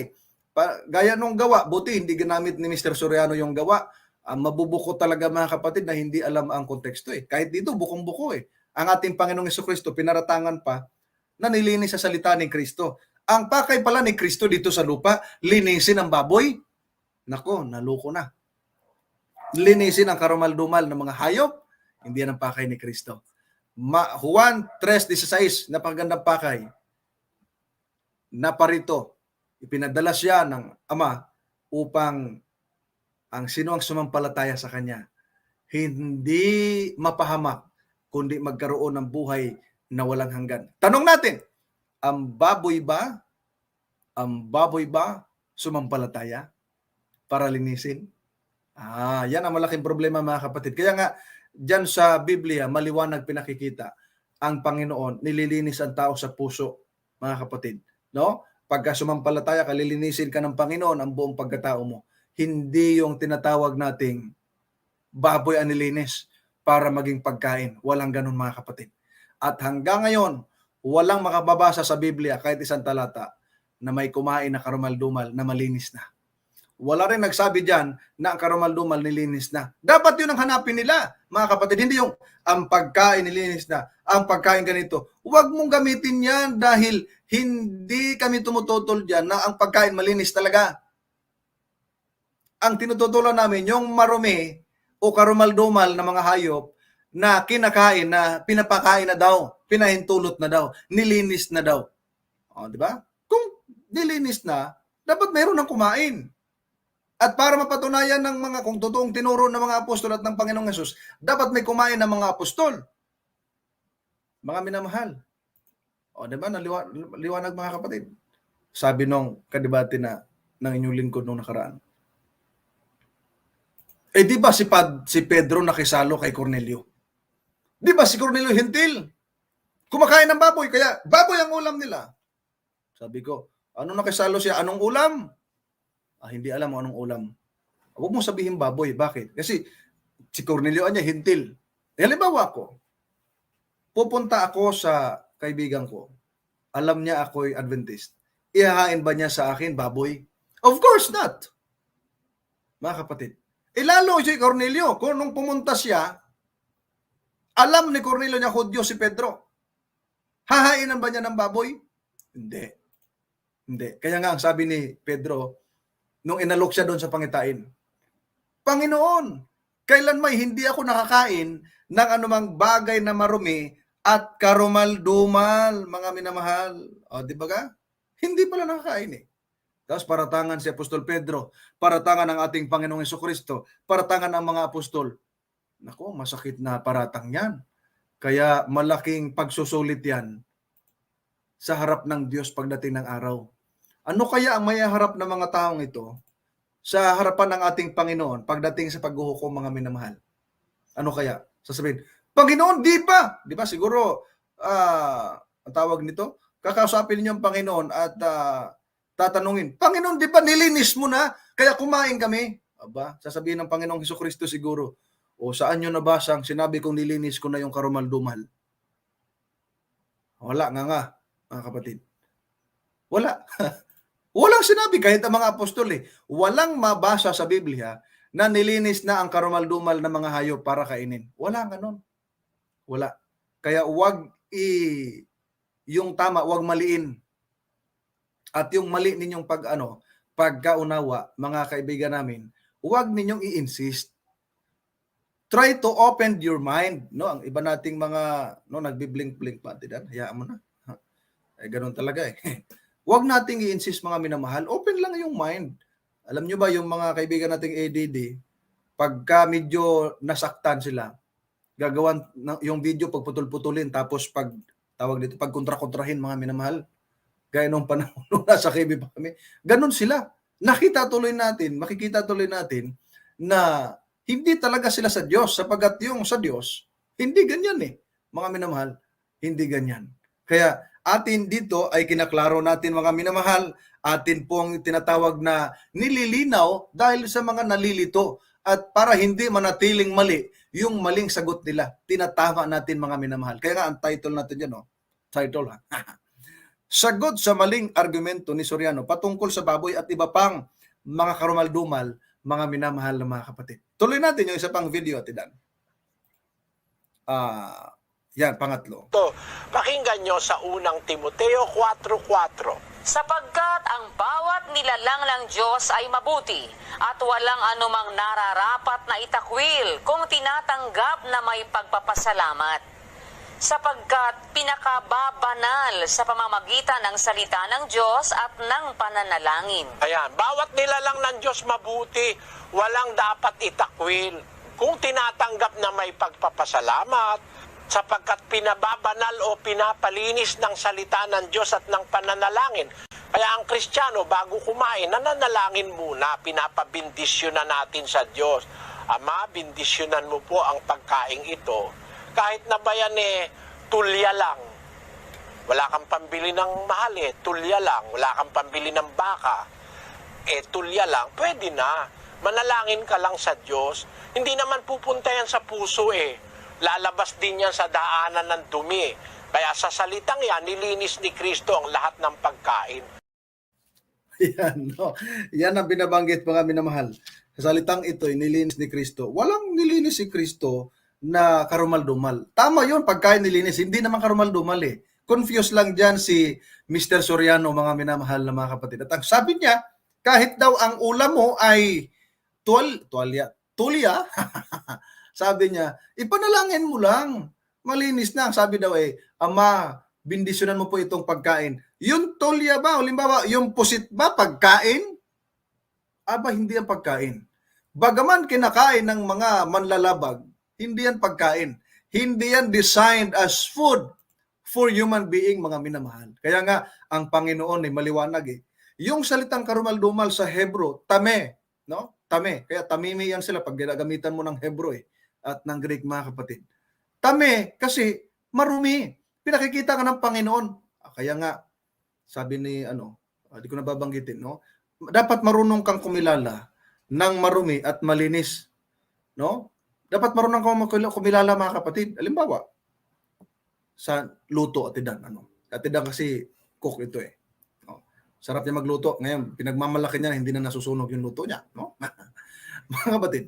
gaya nung gawa, buti hindi ginamit ni Mr. Soriano yung gawa. Mabubuko talaga mga kapatid na hindi alam ang konteksto Kahit dito, bukong-buko Ang ating Panginoong Jesucristo, pinaratangan pa na nilinis sa salita ni Kristo. Ang pakay pala ni Kristo dito sa lupa, linisin ang baboy. Nako, naluko na. Linisin ang karumal-dumal ng mga hayop, hindi yan ang pakay ni Kristo. Juan 3:16, napakagandang pakay. Naparito, ipinadala siya ng Ama upang ang sino ang sumampalataya sa Kanya, hindi mapahamak, kundi magkaroon ng buhay na walang hanggan. Tanong natin, ang baboy ba sumampalataya para linisin? Yan ang malaking problema mga kapatid. Kaya nga, dyan sa Biblia, maliwanag pinakikita ang Panginoon, nililinis ang tao sa puso, mga kapatid. No? Pagka sumampalataya ka, lilinisin ka ng Panginoon ang buong pagkatao mo. Hindi yung tinatawag nating baboy ang nilinis para maging pagkain. Walang ganun mga kapatid. At hanggang ngayon, walang makababasa sa Biblia kahit isang talata na may kumain na karumal-dumal na malinis na. Wala rin nagsabi dyan na ang karumal-dumal nilinis na. Dapat yun ang hanapin nila, mga kapatid. Hindi yung ang pagkain nilinis na, ang pagkain ganito. Huwag mong gamitin yan dahil hindi kami tumututol dyan na ang pagkain malinis talaga. Ang tinututulan namin, yung marumi o karumal-dumal na mga hayop na kinakain na pinapakain na daw, pinahintulot na daw, nilinis na daw. Di ba? Kung nilinis na, dapat meron ng kumain. At para mapatunayan ng kung totoong tinuro ng mga apostol at ng Panginoong Hesus, dapat may kumain ng mga apostol. Mga minamahal. O, di ba? Liwanag mga kapatid. Sabi nung kadebate na ng inyong lingkod nung nakaraan. Eh di ba si Pedro nakisalo kay Cornelio? Di ba si Cornelio hintil? Kumakain ng baboy, kaya baboy ang ulam nila. Sabi ko, ano nakisalo siya? Anong ulam? Hindi alam mo anong ulam. Huwag mo sabihin baboy. Bakit? Kasi si Cornelio niya hintil. Halimbawa ko, pupunta ako sa kaibigan ko. Alam niya ako'y Adventist. Ihahain ba niya sa akin baboy? Of course not. Mga kapatid. Lalo si Cornelio, kung nung pumunta siya, alam ni Cornelio niya Hudyo si Pedro. Hahainan ba niya ng baboy? Hindi. Hindi. Kaya nga ang sabi ni Pedro, nung inalok siya doon sa pangitain, Panginoon, kailan may hindi ako nakakain ng anumang bagay na marumi at karumal-dumal, mga minamahal. O, di ba ka? Hindi pala nakakain eh. Tapos paratangan si Apostol Pedro, paratangan ng ating Panginoong Hesukristo, paratangan ng mga apostol. Nako, masakit na paratang yan. Kaya malaking pagsusulit yan sa harap ng Diyos pagdating ng araw. Ano kaya ang mayaharap ng mga taong ito sa harapan ng ating Panginoon pagdating sa paghuhukom, mga minamahal? Ano kaya? Sasabihin, Panginoon, di ba? Di ba? Siguro, ang tawag nito, kakausapin niyo ang Panginoon at tatanungin, Panginoon, di ba nilinis mo na? Kaya kumain kami. Aba, sasabihin ng Panginoong Hesukristo siguro, o saan nyo nabasang sinabi kong nilinis ko na yung karumal-dumal? Wala nga, mga kapatid. Wala. Walang sinabi, kahit ang mga apostol walang mabasa sa Biblia na nilinis na ang karumal-dumal na mga hayop para kainin. Wala ganon. Wala. Kaya yung tama, wag maliin. At yung mali ninyong pagkaunawa, mga kaibigan namin, wag ninyong i-insist. Try to open your mind, no? Ang iba nating mga nagbi-blink-blink pa, diyan. Hayaan mo na. Ganoon talaga eh. Wag nating i-insist, mga minamahal. Open lang yung mind. Alam nyo ba yung mga kaibigan nating ADD, pagka medyo nasaktan sila, gagawan yung video pagputol-putulin, tapos pag kontra-kontrahin, mga minamahal. Gaya nung panahon nung nasa KB pa kami. Ganon sila. Makikita tuloy natin na hindi talaga sila sa Diyos, sapagat yung sa Diyos, hindi ganyan mga minamahal. Hindi ganyan. Kaya atin dito ay kinaklaro natin, mga minamahal, atin pong tinatawag na nililinaw dahil sa mga nalilito. At para hindi manatiling mali, yung maling sagot nila, tinatama natin, mga minamahal. Kaya nga ang title natin yan, title Sagot sa maling argumento ni Soriano patungkol sa baboy at iba pang mga karumal-dumal, mga minamahal na mga kapatid. Tuloy natin yung isa pang video, Atidan. Yan, pangatlo. Pakinggan nyo sa unang Timoteo 4:4. Sapagkat ang bawat nilalang ng Diyos ay mabuti at walang anumang nararapat na itakwil kung tinatanggap na may pagpapasalamat. Sapagkat pinakababanal sa pamamagitan ng salita ng Diyos at ng pananalangin. Ayan, bawat nilalang ng Diyos mabuti, walang dapat itakwil kung tinatanggap na may pagpapasalamat, sapagkat pinababanal o pinapalinis ng salita ng Diyos at ng pananalangin. Kaya ang Kristiyano, bago kumain, nananalangin muna, pinapabindisyonan natin sa Diyos. Ama, bindisyonan mo po ang pagkaing ito. Kahit na ba yan tulya lang. Wala kang pambili ng mahal tulya lang. Wala kang pambili ng baka. Tulya lang, pwede na. Manalangin ka lang sa Diyos. Hindi naman pupunta yan sa puso Lalabas din yan sa daanan ng dumi. Kaya sa salitang yan, nilinis ni Kristo ang lahat ng pagkain. Yan, yan ang binabanggit, mga minamahal. Sa salitang ito, nilinis ni Kristo. Walang nilinis si Kristo na karumal-dumal. Tama yun, pagkain nilinis. Hindi naman karumal-dumal Confused lang dyan si Mr. Soriano, mga minamahal na mga kapatid. At ang sabi niya, kahit daw ang ulam mo ay tulya, sabi niya, ipanalangin mo lang. Malinis na. Sabi daw Ama, bindisyonan mo po itong pagkain. Yung tulya ba, halimbawa, yung pusit ba, pagkain? Aba, hindi ang pagkain. Bagaman kinakain ng mga manlalabag, hindi yan pagkain. Hindi yan designed as food. for human being, mga minamahal. Kaya nga, ang Panginoon ay maliwanag eh. Yung salitang karumal-dumal sa Hebro, tame, no? Tame. Kaya tamimi yan sila pag ginagamitan mo ng Hebro eh, at ng Greek, mga kapatid. Tame, kasi marumi. Pinakikita ka ng Panginoon. Kaya nga, sabi ni, di ko na babanggitin, no? Dapat marunong kang kumilala ng marumi at malinis, no? Dapat marunong kang kumilala, mga kapatid. Halimbawa, sa luto, atidan, Atidan kasi cook ito eh. No? Sarap niya magluto. Ngayon, pinagmamalaki niya, hindi na nasusunog yung luto niya, no? Mga kapatid,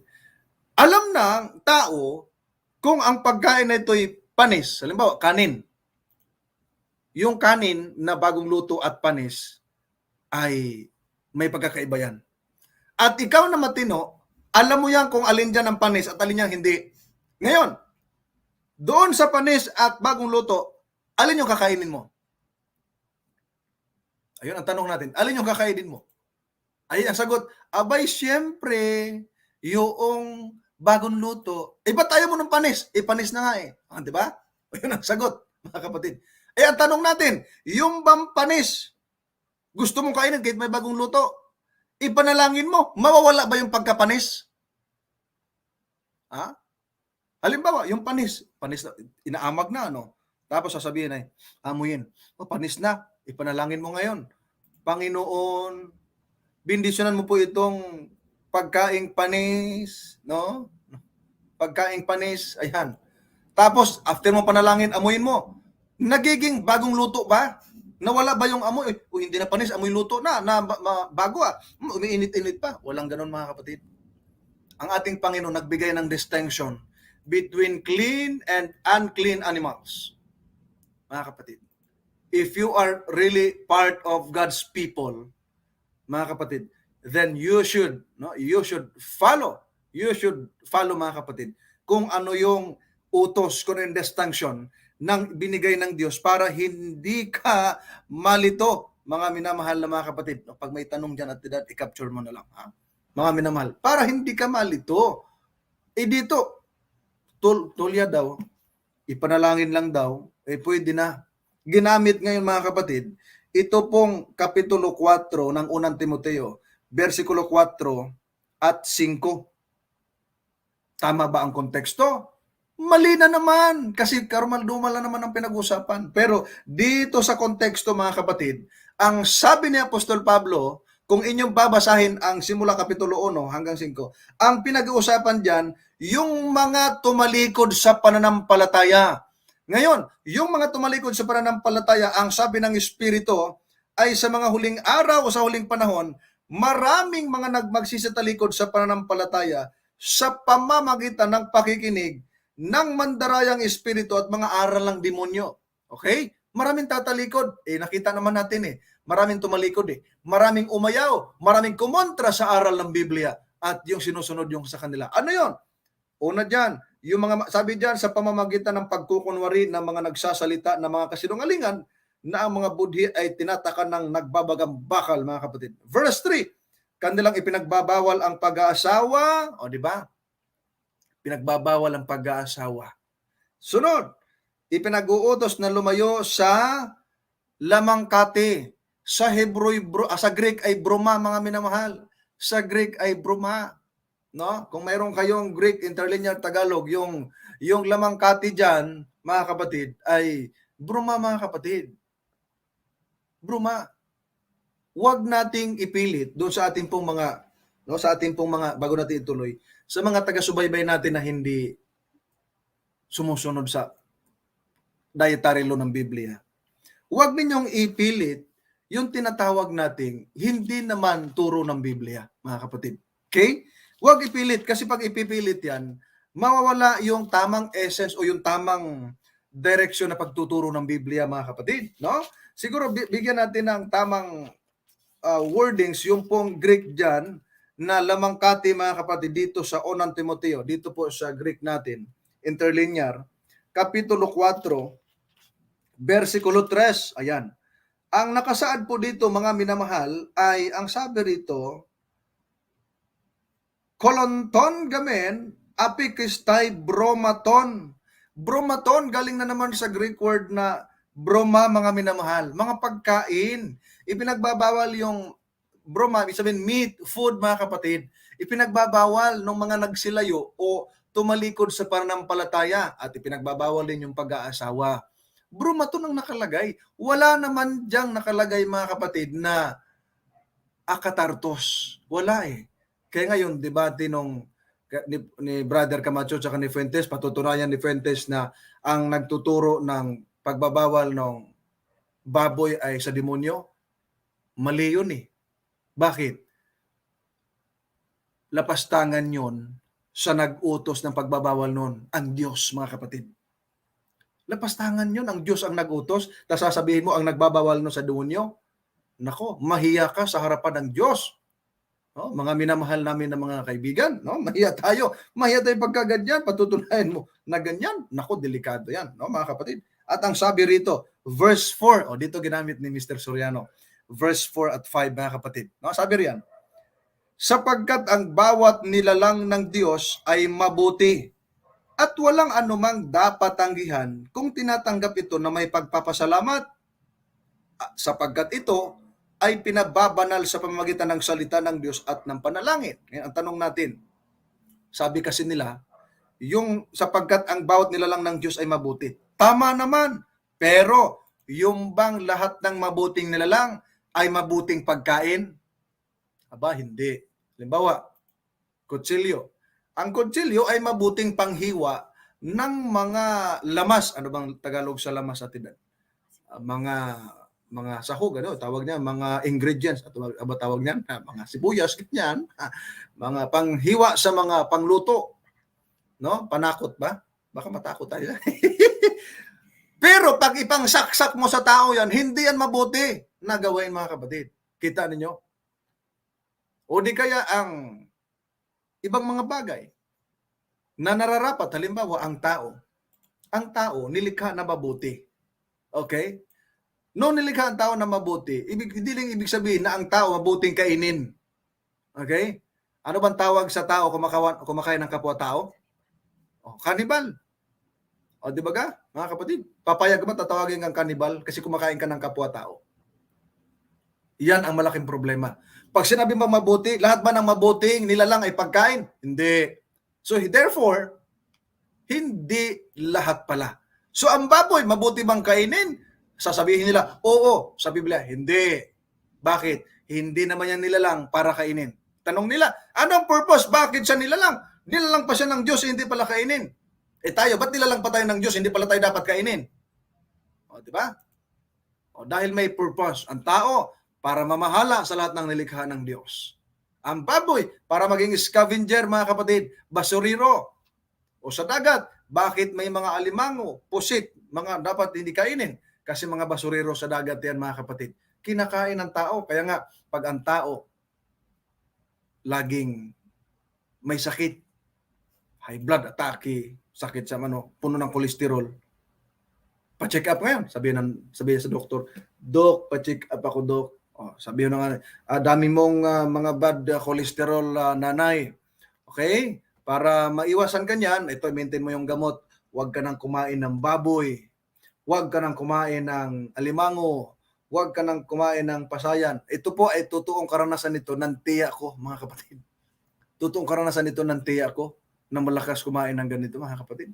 alam ng tao kung ang pagkain na ito'y panis. Halimbawa, kanin. Yung kanin na bagong luto at panis ay may pagkakaiba yan. At ikaw na matino, alam mo yan kung alin dyan ang panis at alin yan hindi. Ngayon, doon sa panis at bagong luto, alin yung kakainin mo? Ayun ang tanong natin. Alin yung kakainin mo? Ay, ang sagot, abay, siyempre, yung bagong luto. Ba't tayo mo ng panis? Panis na nga eh. Di ba? Ayun ang sagot, mga kapatid. Ang tanong natin, yung bang panis, gusto mong kainin kahit may bagong luto, ipanalangin mo, mawawala ba yung pagkapanis? Halimbawa, yung panis na, inaamag na, Tapos sasabihin ay, amuyin, panis na, ipanalangin mo ngayon. Panginoon, bindisyonan mo po itong pagkaing panis, no? Pagkaing panis, ayan. Tapos, after mo panalangin, amuyin mo. Nagiging bagong luto ba? Nawala ba yung amoy? Hindi na panis, amoy luto na bago umiinit-init pa. Walang ganun, mga kapatid. Ang ating Panginoon nagbigay ng distinction between clean and unclean animals. Mga kapatid, if you are really part of God's people, mga kapatid, then you should follow, mga kapatid, kung ano yung utos, kung yung distinction ng binigay ng Diyos para hindi ka malito, mga minamahal na mga kapatid. Pag may tanong dyan at i-capture mo na lang, mga minamahal, para hindi ka malito. Dito, tulya daw, ipanalangin lang daw, pwede na. Ginamit ngayon, mga kapatid, ito pong Kapitulo 4 ng unang Timoteo, versikulo 4 at 5. Tama ba ang konteksto? Mali na naman, kasi karumal-dumal na naman ang pinag-usapan. Pero dito sa konteksto, mga kapatid, ang sabi ni Apostol Pablo, kung inyong babasahin ang simula Kapitulo 1 hanggang 5, ang pinag-uusapan dyan, yung mga tumalikod sa pananampalataya. Ngayon, yung mga tumalikod sa pananampalataya, ang sabi ng Espiritu ay sa mga huling araw o sa huling panahon, maraming mga magsisitalikod sa pananampalataya sa pamamagitan ng pakikinig ng mandarayang espiritu at mga aral ng demonyo. Okay? Maraming tatalikod. Nakita naman natin Maraming tumalikod Maraming umayaw. Maraming kumontra sa aral ng Biblia at yung sinusunod yung sa kanila. Ano yon? Una dyan, yung mga, sabi dyan, sa pamamagitan ng pagkukunwari ng mga nagsasalita ng mga kasinungalingan na ang mga budhi ay tinatakan ng nagbabagang bakal, mga kapatid. Verse 3, kanilang ipinagbabawal ang pag-aasawa. O, di ba? Pinagbabawal ang pag-aasawa. Sunod, ipinag-uutos na lumayo sa lamangkati. Sa sa Greek ay broma, mga minamahal. Sa Greek ay broma. No? Kung mayroon kayong Greek Interlinear Tagalog, yung lamangkati diyan, mga kapatid, ay broma, mga kapatid. Broma. Huwag nating ipilit doon sa ating pong mga bago natin ituloy, sa mga taga-subaybay natin na hindi sumusunod sa dietary law ng Biblia. Huwag ninyong ipilit yung tinatawag nating hindi naman turo ng Biblia, mga kapatid. Okay? Huwag ipilit, kasi pag ipipilit yan, mawawala yung tamang essence o yung tamang direksyon na pagtuturo ng Biblia, mga kapatid. No? Siguro bigyan natin ng tamang wordings, yung pong Greek dyan, na lamangkati, mga kapatid, dito sa 1 Timoteo, dito po sa Greek natin, interlinear, Kapitulo 4, versikulo 3, ayan. Ang nakasaad po dito, mga minamahal, ay ang sabi rito, kolonton gamen, apikistay bromaton. Bromaton, galing na naman sa Greek word na Broma, mga minamahal, mga pagkain. Ipinagbabawal yung broma, ibig sabihin meat, food, mga kapatid. Ipinagbabawal ng mga nagsilayo o tumalikod sa pananampalataya at ipinagbabawal din yung pag-aasawa. Broma to nang nakalagay. Wala naman diyang nakalagay, mga kapatid, na akatartos. Wala eh. Kaya ngayon, debate ni Brother Camacho at ni Fuentes, patutunayan ni Fuentes na ang nagtuturo ng pagbabawal ng baboy ay sa demonyo. Mali yun eh. Bakit? Lapastangan yon sa nag-utos ng pagbabawal nun, ang Diyos, mga kapatid. Lapastangan yon, ang Diyos ang nag-utos, tapos sasabihin mo ang nagbabawal nun sa demonyo. Nako, mahiya ka sa harapan ng Diyos. No, mga minamahal namin ng mga kaibigan, no? Mahiya tayo. Mahiya tayo pagkaganyan, patutunayan mo na ganyan. Nako, delikado 'yan, no, mga kapatid. At ang sabi rito, verse 4, dito ginamit ni Mr. Soriano. Verse 4 at 5, mga kapatid. No, sabi riyan, sapagkat ang bawat nilalang ng Diyos ay mabuti at walang anumang dapat tanggihan kung tinatanggap ito na may pagpapasalamat, sapagkat ito ay pinababanal sa pamamagitan ng salita ng Diyos at ng panalangin. Ngayon, ang tanong natin, sabi kasi nila, yung sapagkat ang bawat nilalang ng Diyos ay mabuti. Tama naman, pero yung bang lahat ng mabuting nilalang ay mabuting pagkain? Aba, hindi. Halimbawa, kutsilyo. Ang kutsilyo ay mabuting panghiwa ng mga lamas. Ano bang Tagalog sa lamas, Ate Ben? Mga sahog, ano, tawag niya, mga ingredients, at tawag niyan, mga sibuyas, ganyan, mga panghiwa sa mga pangluto, no? Panakot ba? Baka matakot tayo. Pero pag ipangsaksak mo sa tao yan, hindi yan mabuti na gawin, mga kapatid. Kita ninyo? O di kaya ang ibang mga bagay na nararapat, halimbawa, ang tao, nilikha na mabuti. Okay? Noong nilikha ang tao na mabuti, hindi lang ibig sabihin na ang tao mabuting kainin. Okay? Ano bang tawag sa tao kumakain ng kapwa-tao? Cannibal. Di ba ka, mga kapatid? Papayag ba tatawagin kang cannibal kasi kumakain ka ng kapwa-tao? Yan ang malaking problema. Pag sinabi mo mabuti, lahat ba ng mabuting nilalang ay pagkain? Hindi. So therefore, hindi lahat pala. So ang baboy, mabuti bang kainin? Sasabihin nila, oo, sa Biblia, hindi. Bakit? Hindi naman yan nilalang para kainin. Tanong nila, anong purpose? Bakit siya nilalang? Nilalang pa siya ng Diyos, hindi pala kainin. Tayo, ba't nilalang pa tayo ng Diyos, hindi pala tayo dapat kainin? Di ba? Dahil may purpose. Ang tao, para mamahala sa lahat ng nilikha ng Diyos. Ang baboy, para maging scavenger, mga kapatid, basuriro. O sa dagat, bakit may mga alimango, pusit, mga dapat hindi kainin? Kasi mga basurero sa dagat yan, mga kapatid. Kinakain ng tao. Kaya nga, pag ang tao laging may sakit, high blood, atake, sakit sa puno ng kolesterol, pa-check up ngayon. Sabihin sa doktor, Dok, pa-check up ako, Dok. Sabihin na nga, dami mong mga bad cholesterol, nanay. Okay? Para maiwasan ka niyan, ito, maintain mo yung gamot. Huwag ka nang kumain ng baboy. Huwag ka nang kumain ng alimango. Huwag ka nang kumain ng pasayan. Ito po ay totoong karanasan nito ng tiya ko, mga kapatid. Totoong karanasan nito ng tiya ko na malakas kumain ng ganito, mga kapatid.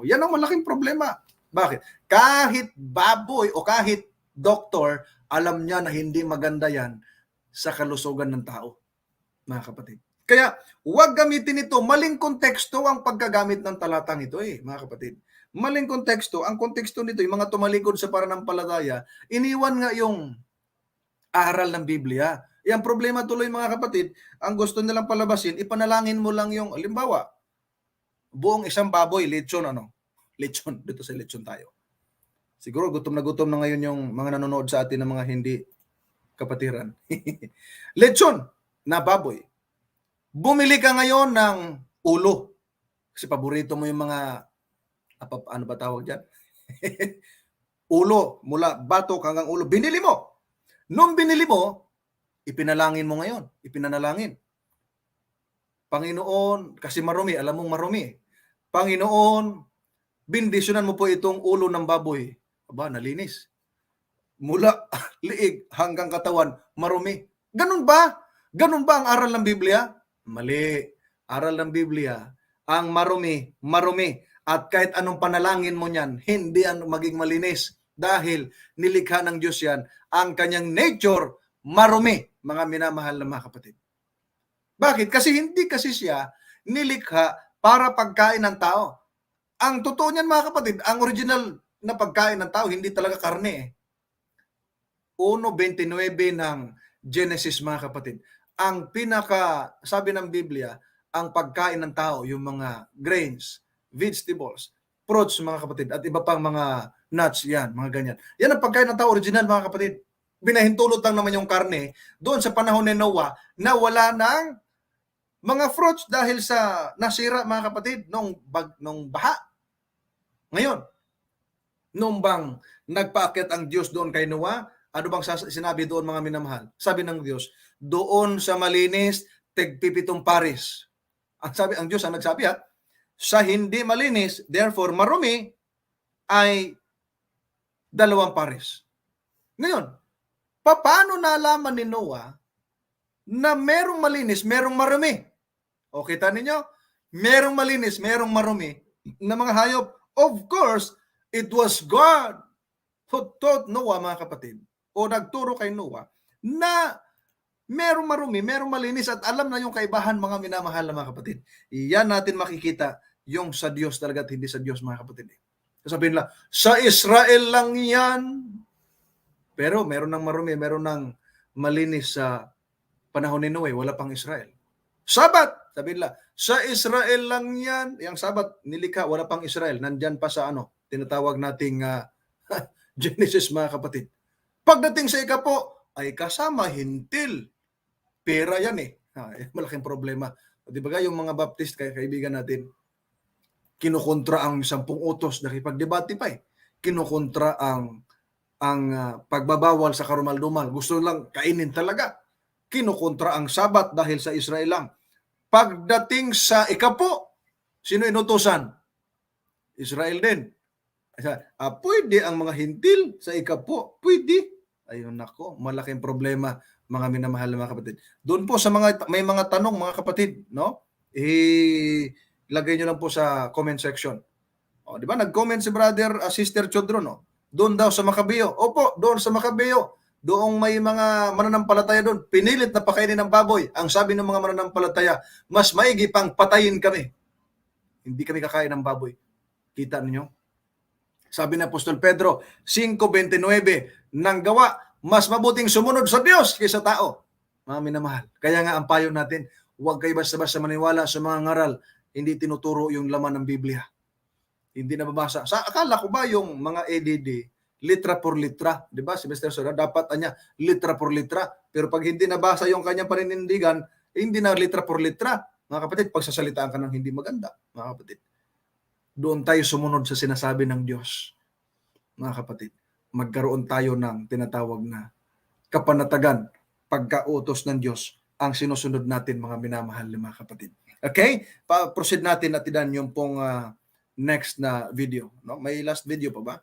Yan ang malaking problema. Bakit? Kahit baboy o kahit doktor, alam niya na hindi maganda yan sa kalusugan ng tao, mga kapatid. Kaya, huwag gamitin ito. Maling konteksto ang pagkagamit ng talatang ito, mga kapatid. Maling konteksto. Ang konteksto nito, yung mga tumalikod sa pananampalataya, iniwan nga yung aral ng Biblia. Ang problema tuloy, mga kapatid, ang gusto nilang palabasin, ipanalangin mo lang yung, halimbawa, buong isang baboy, lechon, lechon, dito sa lechon tayo. Siguro gutom na ngayon yung mga nanonood sa atin ng mga hindi kapatiran. Lechon na baboy. Bumili ka ngayon ng ulo. Kasi paborito mo yung mga, ano ba tawag dyan? Ulo, mula batok hanggang ulo. Binili mo. Nung binili mo, ipinalangin mo ngayon. Ipinanalangin. Panginoon, kasi marumi, alam mong marumi. Panginoon, bindisyonan mo po itong ulo ng baboy. aba, nalinis. Mula liig hanggang katawan, marumi. Ganun ba? Ganun ba ang aral ng Biblia? Mali. Aral ng Biblia, ang marumi, marumi. At kahit anong panalangin mo niyan, hindi ang maging malinis. Dahil nilikha ng Diyos yan, ang kanyang nature, marumi, mga minamahal na mga kapatid. Bakit? Kasi hindi kasi siya nilikha para pagkain ng tao. Ang totoo niyan mga kapatid, ang original na pagkain ng tao, hindi talaga karne eh. 1.29 ng Genesis mga kapatid. Ang sabi ng Biblia, ang pagkain ng tao, yung mga grains, vegetables, fruits mga kapatid, at iba pang mga nuts, yan, mga ganyan. Yan ang pagkain ng tao, original mga kapatid. Binahintulot lang naman yung karne doon sa panahon ni Noah na wala ng mga fruits dahil sa nasira mga kapatid nung baha. Ngayon, nung bang nagpaakyat ang Diyos doon kay Noah, ano bang sinabi doon mga minamahal? Sabi ng Diyos, doon sa malinis, tig-7 pares. Ang Diyos ang nagsabi sa hindi malinis, therefore marumi, ay 2 pares. Ngayon, paano nalaman ni Noah na merong malinis, merong marumi? O kita ninyo, merong malinis, merong marumi na mga hayop. Of course, it was God who taught Noah mga kapatid, o nagturo kay Noah na merong marumi, merong malinis at alam na yung kaibahan mga minamahal na mga kapatid. Iyan natin makikita yung sa Diyos talaga at hindi sa Diyos mga kapatid. Sabihin lang, sa Israel lang yan. Pero meron ng marumi, meron ng malinis sa panahon ni Noe, wala pang Israel. Sabat, sabihin lang, sa Israel lang yan. Yung Sabat, nilikha, wala pang Israel. Nandyan pa sa tinatawag nating Genesis mga kapatid. Pagdating sa ikapo, ay kasama hintil. Pera yan eh. Malaking problema. Di ba yung mga Baptist, kaibigan natin, kinukontra ang 10 utos, nakipagdebate pa eh. Kinukontra ang pagbabawal sa karumal-dumal. Gusto lang kainin talaga. Kinukontra ang Sabat dahil sa Israel lang. Pagdating sa ikapo, sino inutusan? Israel din. Pwede ang mga hintil sa ikapo. Pwede. Ayun nako, malaking problema mga minamahal na mga kapatid. Doon po sa may mga tanong mga kapatid, no? Lagay nyo lang po sa comment section. Di ba? Nag-comment si brother, sister Chodron, no? Doon daw sa Macabeo. Opo, doon sa Macabeo. Doong may mga mananampalataya doon. Pinilit na pakainin ng baboy. Ang sabi ng mga mananampalataya, mas maigi pang patayin kami. Hindi kami kakain ng baboy. Kita niyo? Sabi ng Apostol Pedro, 5:29, nang gawa, mas mabuting sumunod sa Diyos kaysa tao. Mga minamahal. Kaya nga ang payo natin, huwag kayo basta-basta maniwala sa mga ngaral. Hindi tinuturo yung laman ng Biblia. Hindi nababasa. Akala ko ba yung mga ADD, litra por litra, di ba? Si Mr. Sora, dapat niya litra por litra. Pero pag hindi nabasa yung kanyang paninindigan, hindi na litra por litra. Mga kapatid, pagsasalitaan ka ng hindi maganda, mga kapatid. Doon tayo sumunod sa sinasabi ng Diyos. Mga kapatid, magkaroon tayo ng tinatawag na kapanatagan, pagkautos ng Diyos, ang sinusunod natin mga minamahal na mga kapatid. Okay? Proceed natin at tinan yung pong next na video. No? May last video pa ba?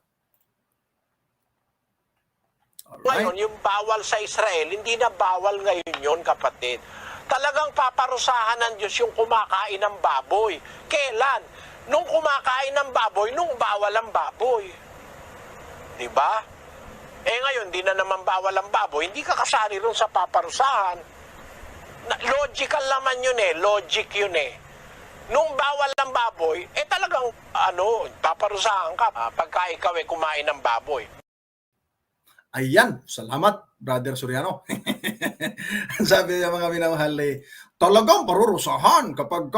Alright. Ngayon, yung bawal sa Israel, hindi na bawal ngayon yun, kapatid. Talagang paparusahan ng Diyos yung kumakain ng baboy. Kailan? Nung kumakain ng baboy, nung bawal ang baboy. Diba? Ngayon, di na naman bawal ang baboy, hindi ka kasali rin sa paparusahan. Logical naman yun eh, logic yun eh. Nung bawal ang baboy, talagang, paparusahan ka pagka ikaw kumain ng baboy. Ayan, salamat, Brother Soriano. Sabi niya mga minamahal talagang parurusahan kapag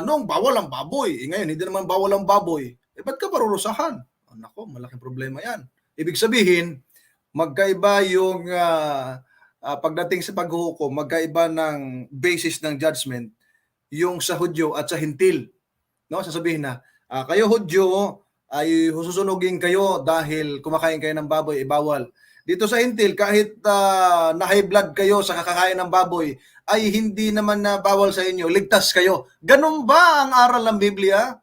nung bawal ang baboy. Ngayon, hindi naman bawal ang baboy. Ba't ka parurusahan? Nako, malaking problema yan. Ibig sabihin, magkaiba yung pagdating sa paghuhukom, magkaiba ng basis ng judgment, yung sa Hudyo at sa Hintil. No? Sasabihin na, kayo Hudyo, ay susunugin kayo dahil kumakain kayo ng baboy, bawal. Dito sa Hintil, kahit na high blood kayo sa kakakain ng baboy, ay hindi naman na bawal sa inyo, ligtas kayo. Ganun ba ang aral ng Biblia?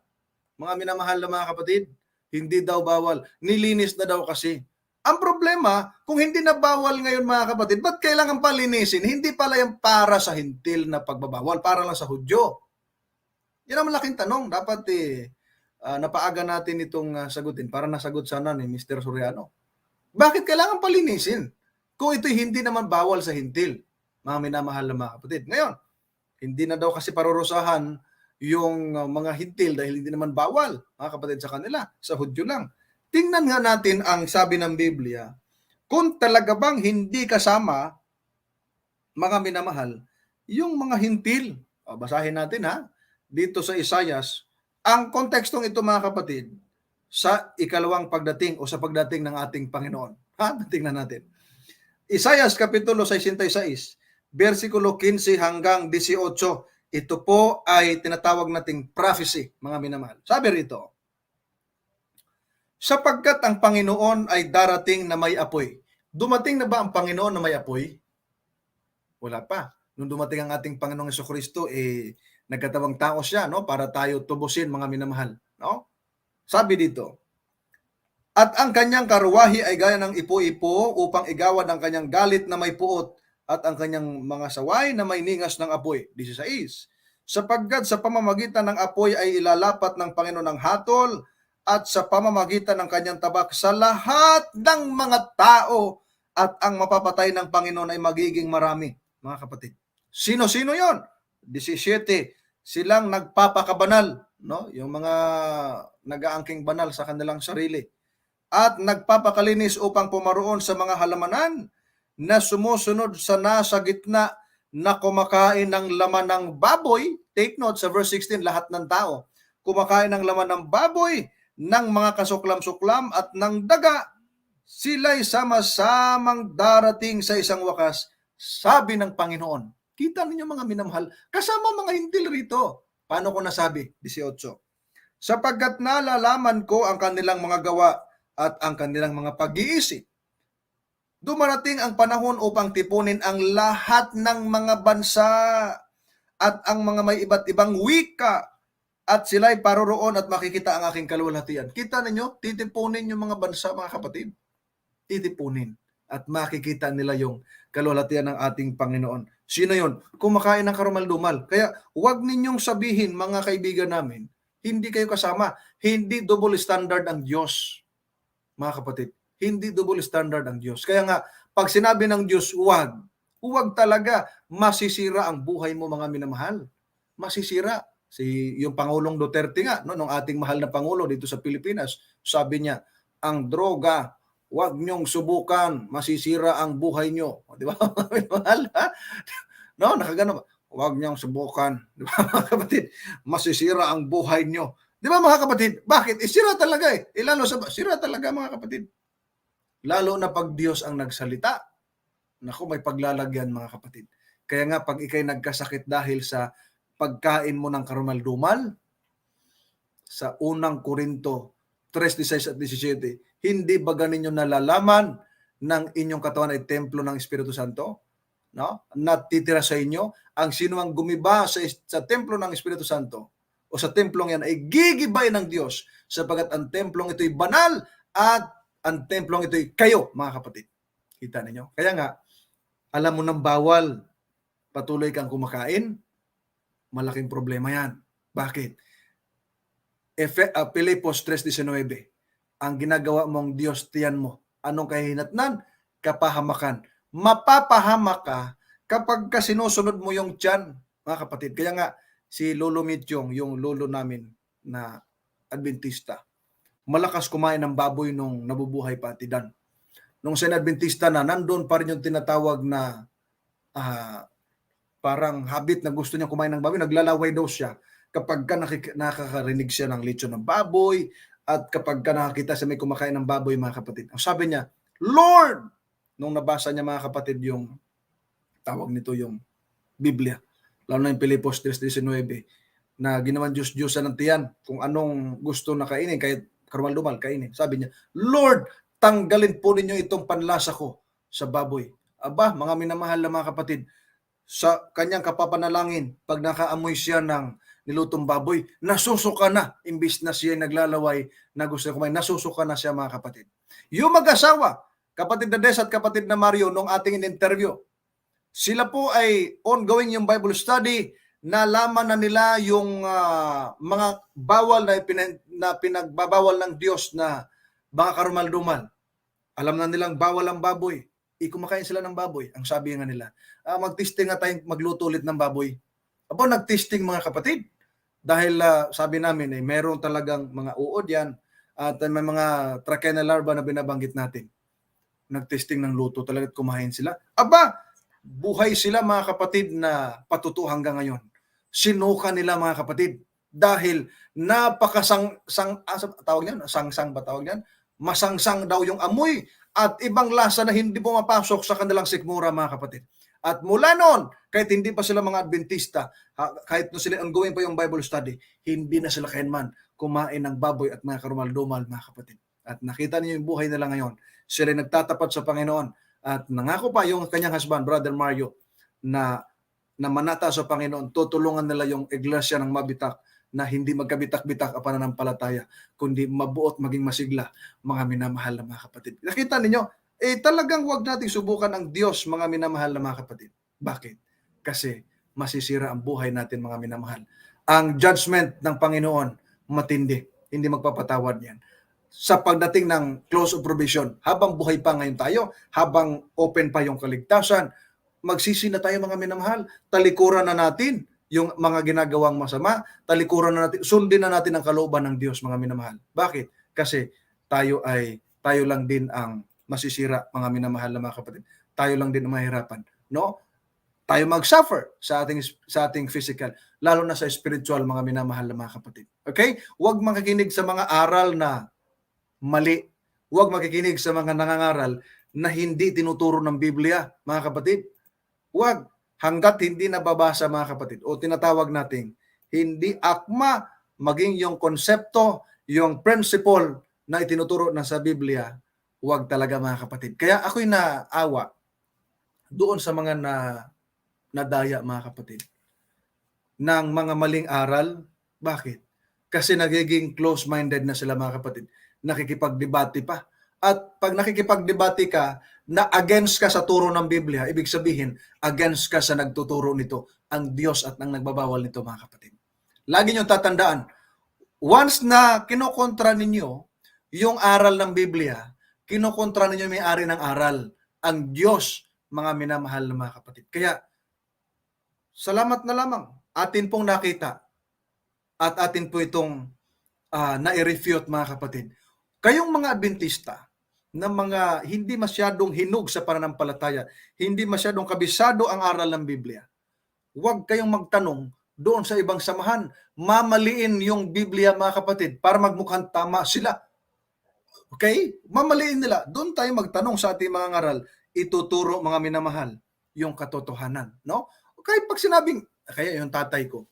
Mga minamahal na mga kapatid? Hindi daw bawal. Nilinis na daw kasi. Ang problema, kung hindi na bawal ngayon mga kapatid, ba't kailangan palinisin? Hindi pala yung para sa hintil na pagbabawal, para lang sa Hudyo. Yan ang malaking tanong. Dapat napaaga natin itong sagutin para nasagot sana ni Mr. Soriano. Bakit kailangan palinisin? Kung ito'y hindi naman bawal sa hintil, mga minamahal na mga kapatid. Ngayon, hindi na daw kasi parurusahan yung mga hintil dahil hindi naman bawal, mga kapatid, sa kanila. Sa Hudyo lang. Tingnan nga natin ang sabi ng Biblia, kung talaga bang hindi kasama, mga minamahal, yung mga hintil. O, basahin natin ha, dito sa Isaias, ang kontekstong ito mga kapatid, sa ikalawang pagdating o sa pagdating ng ating Panginoon. Ha? Tingnan natin. Isaias Kapitulo 66, versikulo 15 hanggang 18. Ito po ay tinatawag nating prophecy, mga minamahal. Sabi rito, sapagkat ang Panginoon ay darating na may apoy. Dumating na ba ang Panginoon na may apoy? Wala pa. Nung dumating ang ating Panginoong Jesucristo, nagkatawang tao siya, no? Para tayo tubusin, mga minamahal. No? Sabi dito, at ang kanyang karuwahi ay gaya ng ipo-ipo upang igawad ang kanyang galit na may puot at ang kanyang mga saway na may ningas ng apoy. 16. Sapagkat sa pamamagitan ng apoy ay ilalapat ng Panginoon ang hatol at sa pamamagitan ng kanyang tabak sa lahat ng mga tao at ang mapapatay ng Panginoon ay magiging marami. Mga kapatid, sino-sino yon? 17. Silang nagpapakabanal, no? Yung mga nag-aangking banal sa kanilang sarili. At nagpapakalinis upang pumaroon sa mga halamanan na sumusunod sa nasa gitna na kumakain ng laman ng baboy. Take note sa verse 16, lahat ng tao. Kumakain ng laman ng baboy, ng mga kasuklam-suklam at ng daga. Sila'y sama-samang darating sa isang wakas, sabi ng Panginoon. Kita ninyo mga minamahal, kasama mga hintil rito. Paano ko nasabi? 18. Sapagkat nalalaman ko ang kanilang mga gawa at ang kanilang mga pag-iisip. Dumarating ang panahon upang tipunin ang lahat ng mga bansa at ang mga may iba't ibang wika at sila'y paroroon at makikita ang aking kaluwalhatian. Kita ninyo, titipunin yung mga bansa, mga kapatid. Titipunin at makikita nila yung kaluwalhatian ng ating Panginoon. Sino yun? Kumakain ng karumal-dumal. Kaya huwag ninyong sabihin, mga kaibigan namin, hindi kayo kasama. Hindi double standard ang Diyos. Mga kapatid, hindi double standard ang Diyos. Kaya nga, pag sinabi ng Diyos, huwag talaga, masisira ang buhay mo, mga minamahal. Masisira. Yung Pangulong Duterte nga, no, nung ating mahal na Pangulo dito sa Pilipinas, sabi niya, ang droga, huwag niyong subukan, masisira ang buhay niyo. Di ba, mga minamahal? Ha? No, nakagano, huwag niyong subukan. Di ba, mga kapatid? Masisira ang buhay niyo. Di ba, mga kapatid? Bakit? Sira talaga lalo sira talaga, mga kapatid. Lalo na pag Diyos ang nagsalita. Naku, may paglalagyan, mga kapatid. Kaya nga, pag ikay nagkasakit dahil sa pagkain mo ng karumal-dumal, sa unang Korinto 3:16 at 17, hindi ba ganinyo nalalaman ng inyong katawan ay templo ng Espiritu Santo? No? Natitira sa inyo. Ang sino ang gumiba sa templo ng Espiritu Santo o sa templong yan ay gigibay ng Diyos sapagat ang templong ito'y banal at ang templong ito'y kayo, mga kapatid. Kita ninyo? Kaya nga, alam mo nang bawal, patuloy kang kumakain, malaking problema yan. Bakit? Pilipos 3:19, ang ginagawa mong Diyos, tiyan mo. Anong kahinatnan? Kapahamakan. Mapapahamak ka kapag sinusunod mo yung tiyan, mga kapatid. Kaya nga, si Lolo Mityong, yung lolo namin na Adventista, malakas kumain ng baboy nung nabubuhay pa, Tidan. Nung sa Adventista na, nandun pa rin yung tinatawag na parang habit na gusto niya kumain ng baboy, naglalaway daw siya kapag nakakarinig siya ng lechon ng baboy at kapag nakakita siya may kumakain ng baboy, mga kapatid. Ang sabi niya, Lord! Nung nabasa niya, mga kapatid, yung tawag nito yung Biblia, lalo na yung Pilipos 3:19, na ginawan Diyos-Diyosan ng tiyan kung anong gusto na kainin, kahit karumal-dumal kainin. Sabi niya, Lord, tanggalin po ninyo itong panlasa ko sa baboy. Aba, mga minamahal na mga kapatid, sa kanyang kapapanalangin, pag nakaamoy siya ng nilutong baboy, nasusuka na, imbis na siya naglalaway na gusto kumain, nasusuka na siya mga kapatid. Yung mag-asawa, kapatid na Des at kapatid na Mario, nung ating in-interview, sila po ay ongoing yung Bible study, nalaman na nila yung mga bawal na pinagbabawal ng Diyos na mga karumal-dumal. Alam na nilang bawal ang baboy. Kumakain sila ng baboy. Ang sabi nga nila, mag-testing nga tayong magluto ulit ng baboy. Apo, nag-testing mga kapatid. Dahil sabi namin, meron talagang mga uod yan at may mga trachea larva na binabanggit natin. Nag-testing ng luto talaga at kumain sila. Aba, buhay sila mga kapatid na patuto hanggang ngayon. Sinuka nila mga kapatid dahil masangsang daw yung amoy at ibang lasa na hindi pumapasok sa kanilang sikmura mga kapatid. At mula noon, kahit hindi pa sila mga Adventista, kahit no sila ongoing pa yung Bible study, hindi na sila kailanman kumain ng baboy at mga karumal-dumal mga kapatid. At nakita niyo yung buhay nila ngayon. Sila nagtatapat sa Panginoon at nangako pa yung kanyang husband, Brother Mario, na manata sa Panginoon, tutulungan nila yung iglesia ng mabitak na hindi magkabitak-bitak ang pananampalataya, kundi mabuot maging masigla, mga minamahal na mga kapatid. Nakita ninyo, talagang wag nating subukan ang Diyos, mga minamahal na mga kapatid. Bakit? Kasi masisira ang buhay natin, mga minamahal. Ang judgment ng Panginoon, matindi. Hindi magpapatawad yan. Sa pagdating ng close of provision, habang buhay pa ngayon tayo, habang open pa yung kaligtasan, magsisi na tayo, mga minamahal. Talikuran na natin yung mga ginagawang masama, talikuran na natin, sundin na natin ang kalooban ng Diyos, mga minamahal. Bakit? Kasi tayo lang din ang masisira, mga minamahal na mga kapatid. Tayo lang din ang mahirapan, no? Tayo mag-suffer sa ating physical, lalo na sa spiritual, mga minamahal na mga kapatid. Okay? Huwag makikinig sa mga aral na mali. Huwag makikinig sa mga nangangaral na hindi tinuturo ng Biblia, mga kapatid. Huwag. Hanggat hindi nababasa, mga kapatid, o tinatawag nating hindi akma maging yung konsepto, yung principle na itinuturo na sa Biblia, huwag talaga, mga kapatid. Kaya ako'y naawa doon sa mga nadaya, mga kapatid, ng mga maling aral. Bakit? Kasi nagiging close-minded na sila, mga kapatid. Nakikipagdebate pa. At pag nakikipagdebate ka, na against ka sa turo ng Biblia, ibig sabihin, against ka sa nagtuturo nito, ang Diyos at ang nagbabawal nito, mga kapatid. Lagi nyo tatandaan, once na kinokontra ninyo yung aral ng Biblia, kinokontra ninyo may ari ng aral, ang Diyos, mga minamahal na mga kapatid. Kaya, salamat na lamang, atin pong nakita, at atin po itong na-refute, mga kapatid. Kayong mga Adventista, na mga hindi masyadong hinog sa pananampalataya, hindi masyadong kabisado ang aral ng Biblia, huwag kayong magtanong doon sa ibang samahan. Mamaliin yung Biblia, mga kapatid, para magmukhang tama sila. Okay? Mamaliin nila. Doon tayo magtanong sa ating mga ngaral, ituturo, mga minamahal, yung katotohanan. No? Kahit pag sinabing, kaya yung tatay ko,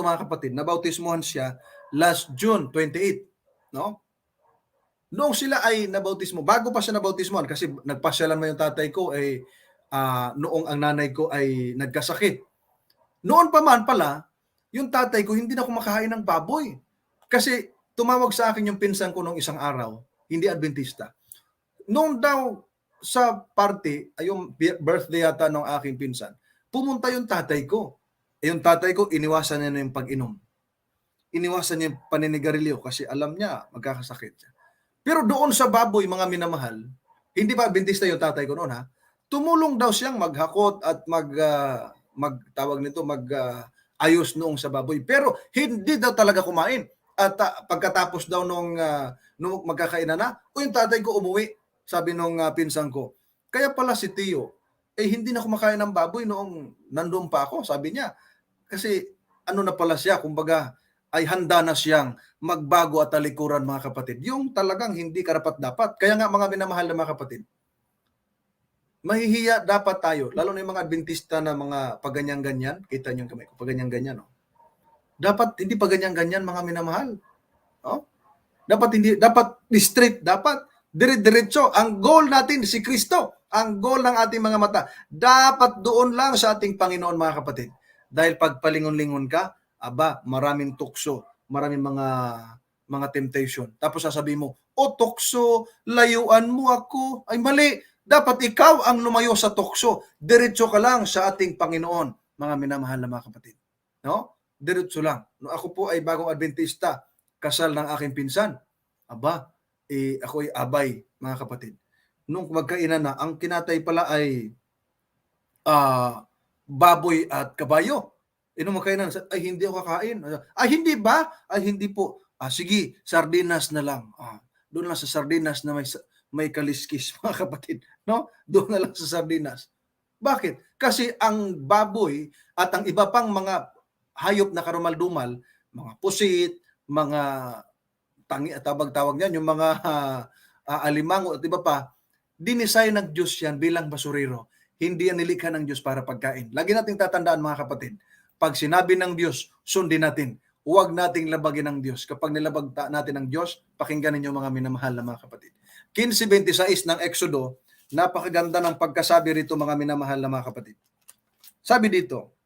mga kapatid, nabautismuhan siya last June 28. No? Noong sila ay nabautismo, bago pa siya nabautismohan, kasi nagpasyalan mo yung tatay ko, noong ang nanay ko ay nagkasakit. Noon pa man pala, yung tatay ko hindi na kumakain ng baboy. Kasi tumawag sa akin yung pinsan ko nung isang araw, hindi Adventista. Noong daw sa party, yung birthday yata ng aking pinsan, pumunta yung tatay ko. Yung tatay ko, iniwasan niya na yung pag-inom. Iniwasan niya yung paninigarilyo kasi alam niya, magkakasakit siya. Pero doon sa baboy, mga minamahal, hindi ba Adventista yung tatay ko noon, ha? Tumulong daw siyang maghakot at ayos noong sa baboy. Pero hindi daw talaga kumain. At pagkatapos daw nung magkakainan na, yung tatay ko umuwi, sabi nung pinsan ko. Kaya pala si Tio, hindi na kumakain ng baboy noong nandoon pa ako, sabi niya. Kasi ano na pala siya, kumbaga, ay handa na siyang magbago at talikuran, mga kapatid. Yung talagang hindi karapat-dapat. Kaya nga, mga minamahal na mga kapatid, mahihiya dapat tayo, lalo na yung mga Adventista na mga paganyan-ganyan, kita niyo yung kamay ko, paganyan-ganyan, no? Dapat hindi paganyan-ganyan, mga minamahal. Oh? Dapat straight, dapat dire-diretso. Ang goal natin, si Kristo. Ang goal ng ating mga mata, dapat doon lang sa ating Panginoon, mga kapatid. Dahil pag palingon-lingon ka, aba, maraming tukso, maraming mga temptation. Tapos sasabihin mo, "O tukso, layuan mo ako." Ay mali, dapat ikaw ang lumayo sa tukso. Diretso ka lang sa ating Panginoon, mga minamahal na mga kapatid. No? Diretso lang. No, ako po ay bagong Adventista, kasal ng aking pinsan. Aba, ako ay abay, mga kapatid. Nung magkainan na, ang kinatay pala ay baboy at kabayo. Nung magkainan, ay hindi ako kakain. Ay hindi ba? Ay hindi po. Sige, sardinas na lang. Doon lang sa sardinas na may kaliskis, mga kapatid. No? Doon na lang sa sardinas. Bakit? Kasi ang baboy at ang iba pang mga hayop na karumal-dumal, mga pusit, mga tawag niyan, yung mga alimango at iba pa, dinisign ng Diyos yan bilang basurero. Hindi yan nilikha ng Diyos para pagkain. Lagi nating tatandaan, mga kapatid, pag sinabi ng Diyos, sundin natin. Huwag nating labagin ng Diyos. Kapag nilabag natin ng Diyos, pakinggan ninyo mga minamahal na mga kapatid. 15:26 ng Exodo, napakaganda ng pagkasabi rito, mga minamahal na mga kapatid. Sabi dito,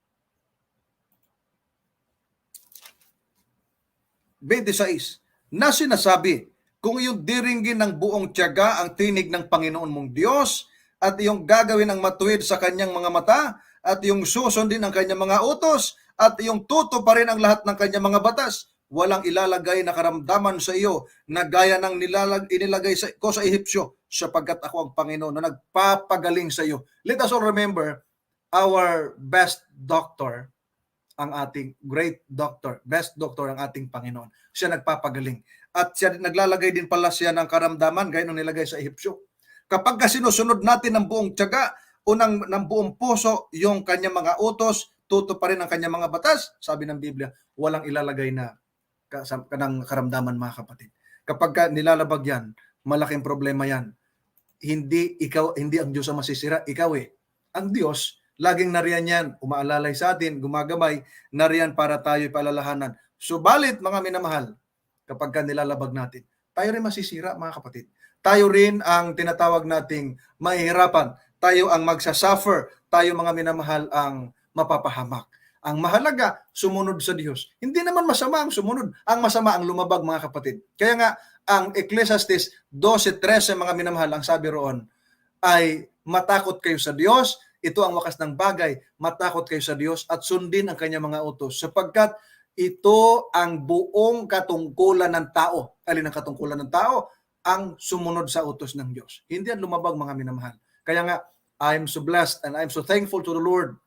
26, na sinasabi, kung iyong diringgin ng buong tiyaga ang tinig ng Panginoon mong Diyos, at iyong gagawin ang matuwid sa kanyang mga mata, at iyong susundin ang kanyang mga utos, at iyong tutuparin ang lahat ng kanyang mga batas, walang ilalagay na karamdaman sa iyo na gaya ng inilagay ko sa Ehipsyo, sapagkat ako ang Panginoon na nagpapagaling sa iyo. Let us all remember, our best doctor, ang ating great doctor, best doctor ang ating Panginoon. Siya nagpapagaling. At siya naglalagay din pala siya ng karamdaman gaya nung nilagay sa Ehipsyo. Kapag sinusunod natin ng buong tiyaga o ng buong puso yung kanyang mga utos, tutuparin ang kanyang mga batas, sabi ng Biblia, walang ilalagay na kanang karamdaman, mga kapatid. Kapag nilalabag yan, malaking problema yan. Hindi ang Diyos ang masisira, ikaw eh. Ang Diyos, laging nariyan yan, umaalalay sa atin, gumagabay, nariyan para tayo'y palalahanan. Subalit, mga minamahal, kapag nilalabag natin, tayo rin masisira, mga kapatid. Tayo rin ang tinatawag nating mahihirapan. Tayo ang magsasuffer. Tayo, mga minamahal, ang mapapahamak. Ang mahalaga, sumunod sa Diyos. Hindi naman masama ang sumunod. Ang masama ang lumabag, mga kapatid. Kaya nga, ang Ecclesiastes 12:13, mga minamahal, ang sabi roon ay matakot kayo sa Diyos. Ito ang wakas ng bagay. Matakot kayo sa Diyos at sundin ang kanyang mga utos. Sapagkat ito ang buong katungkulan ng tao. Alin ang katungkulan ng tao? Ang sumunod sa utos ng Diyos. Hindi ang lumabag, mga minamahal. Kaya nga, I'm so blessed and I'm so thankful to the Lord.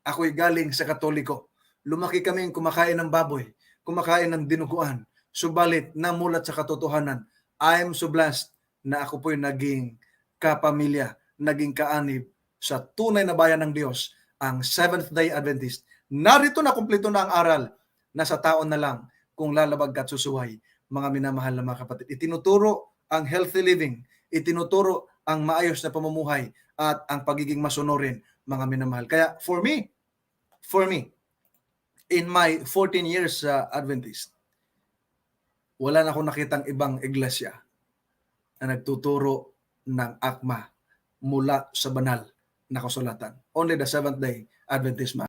Ako'y galing sa Katoliko. Lumaki kaming kumakain ng baboy, kumakain ng dinuguan. Subalit, namulat sa katotohanan, I'm so blessed na ako po'y naging kapamilya, naging kaanib sa tunay na bayan ng Diyos, ang Seventh-day Adventist. Narito na, kumpleto na ang aral. Nasa taon na lang kung lalabag ka at susuway, mga minamahal na mga kapatid. Itinuturo ang healthy living, itinuturo ang maayos na pamumuhay at ang pagiging masunurin, mga minamahal. Kaya for me, in my 14 years sa Adventist, wala na akong nakitang ibang iglesia na nagtuturo ng akma mula sa banal na kasulatan. Only the Seventh-day Adventist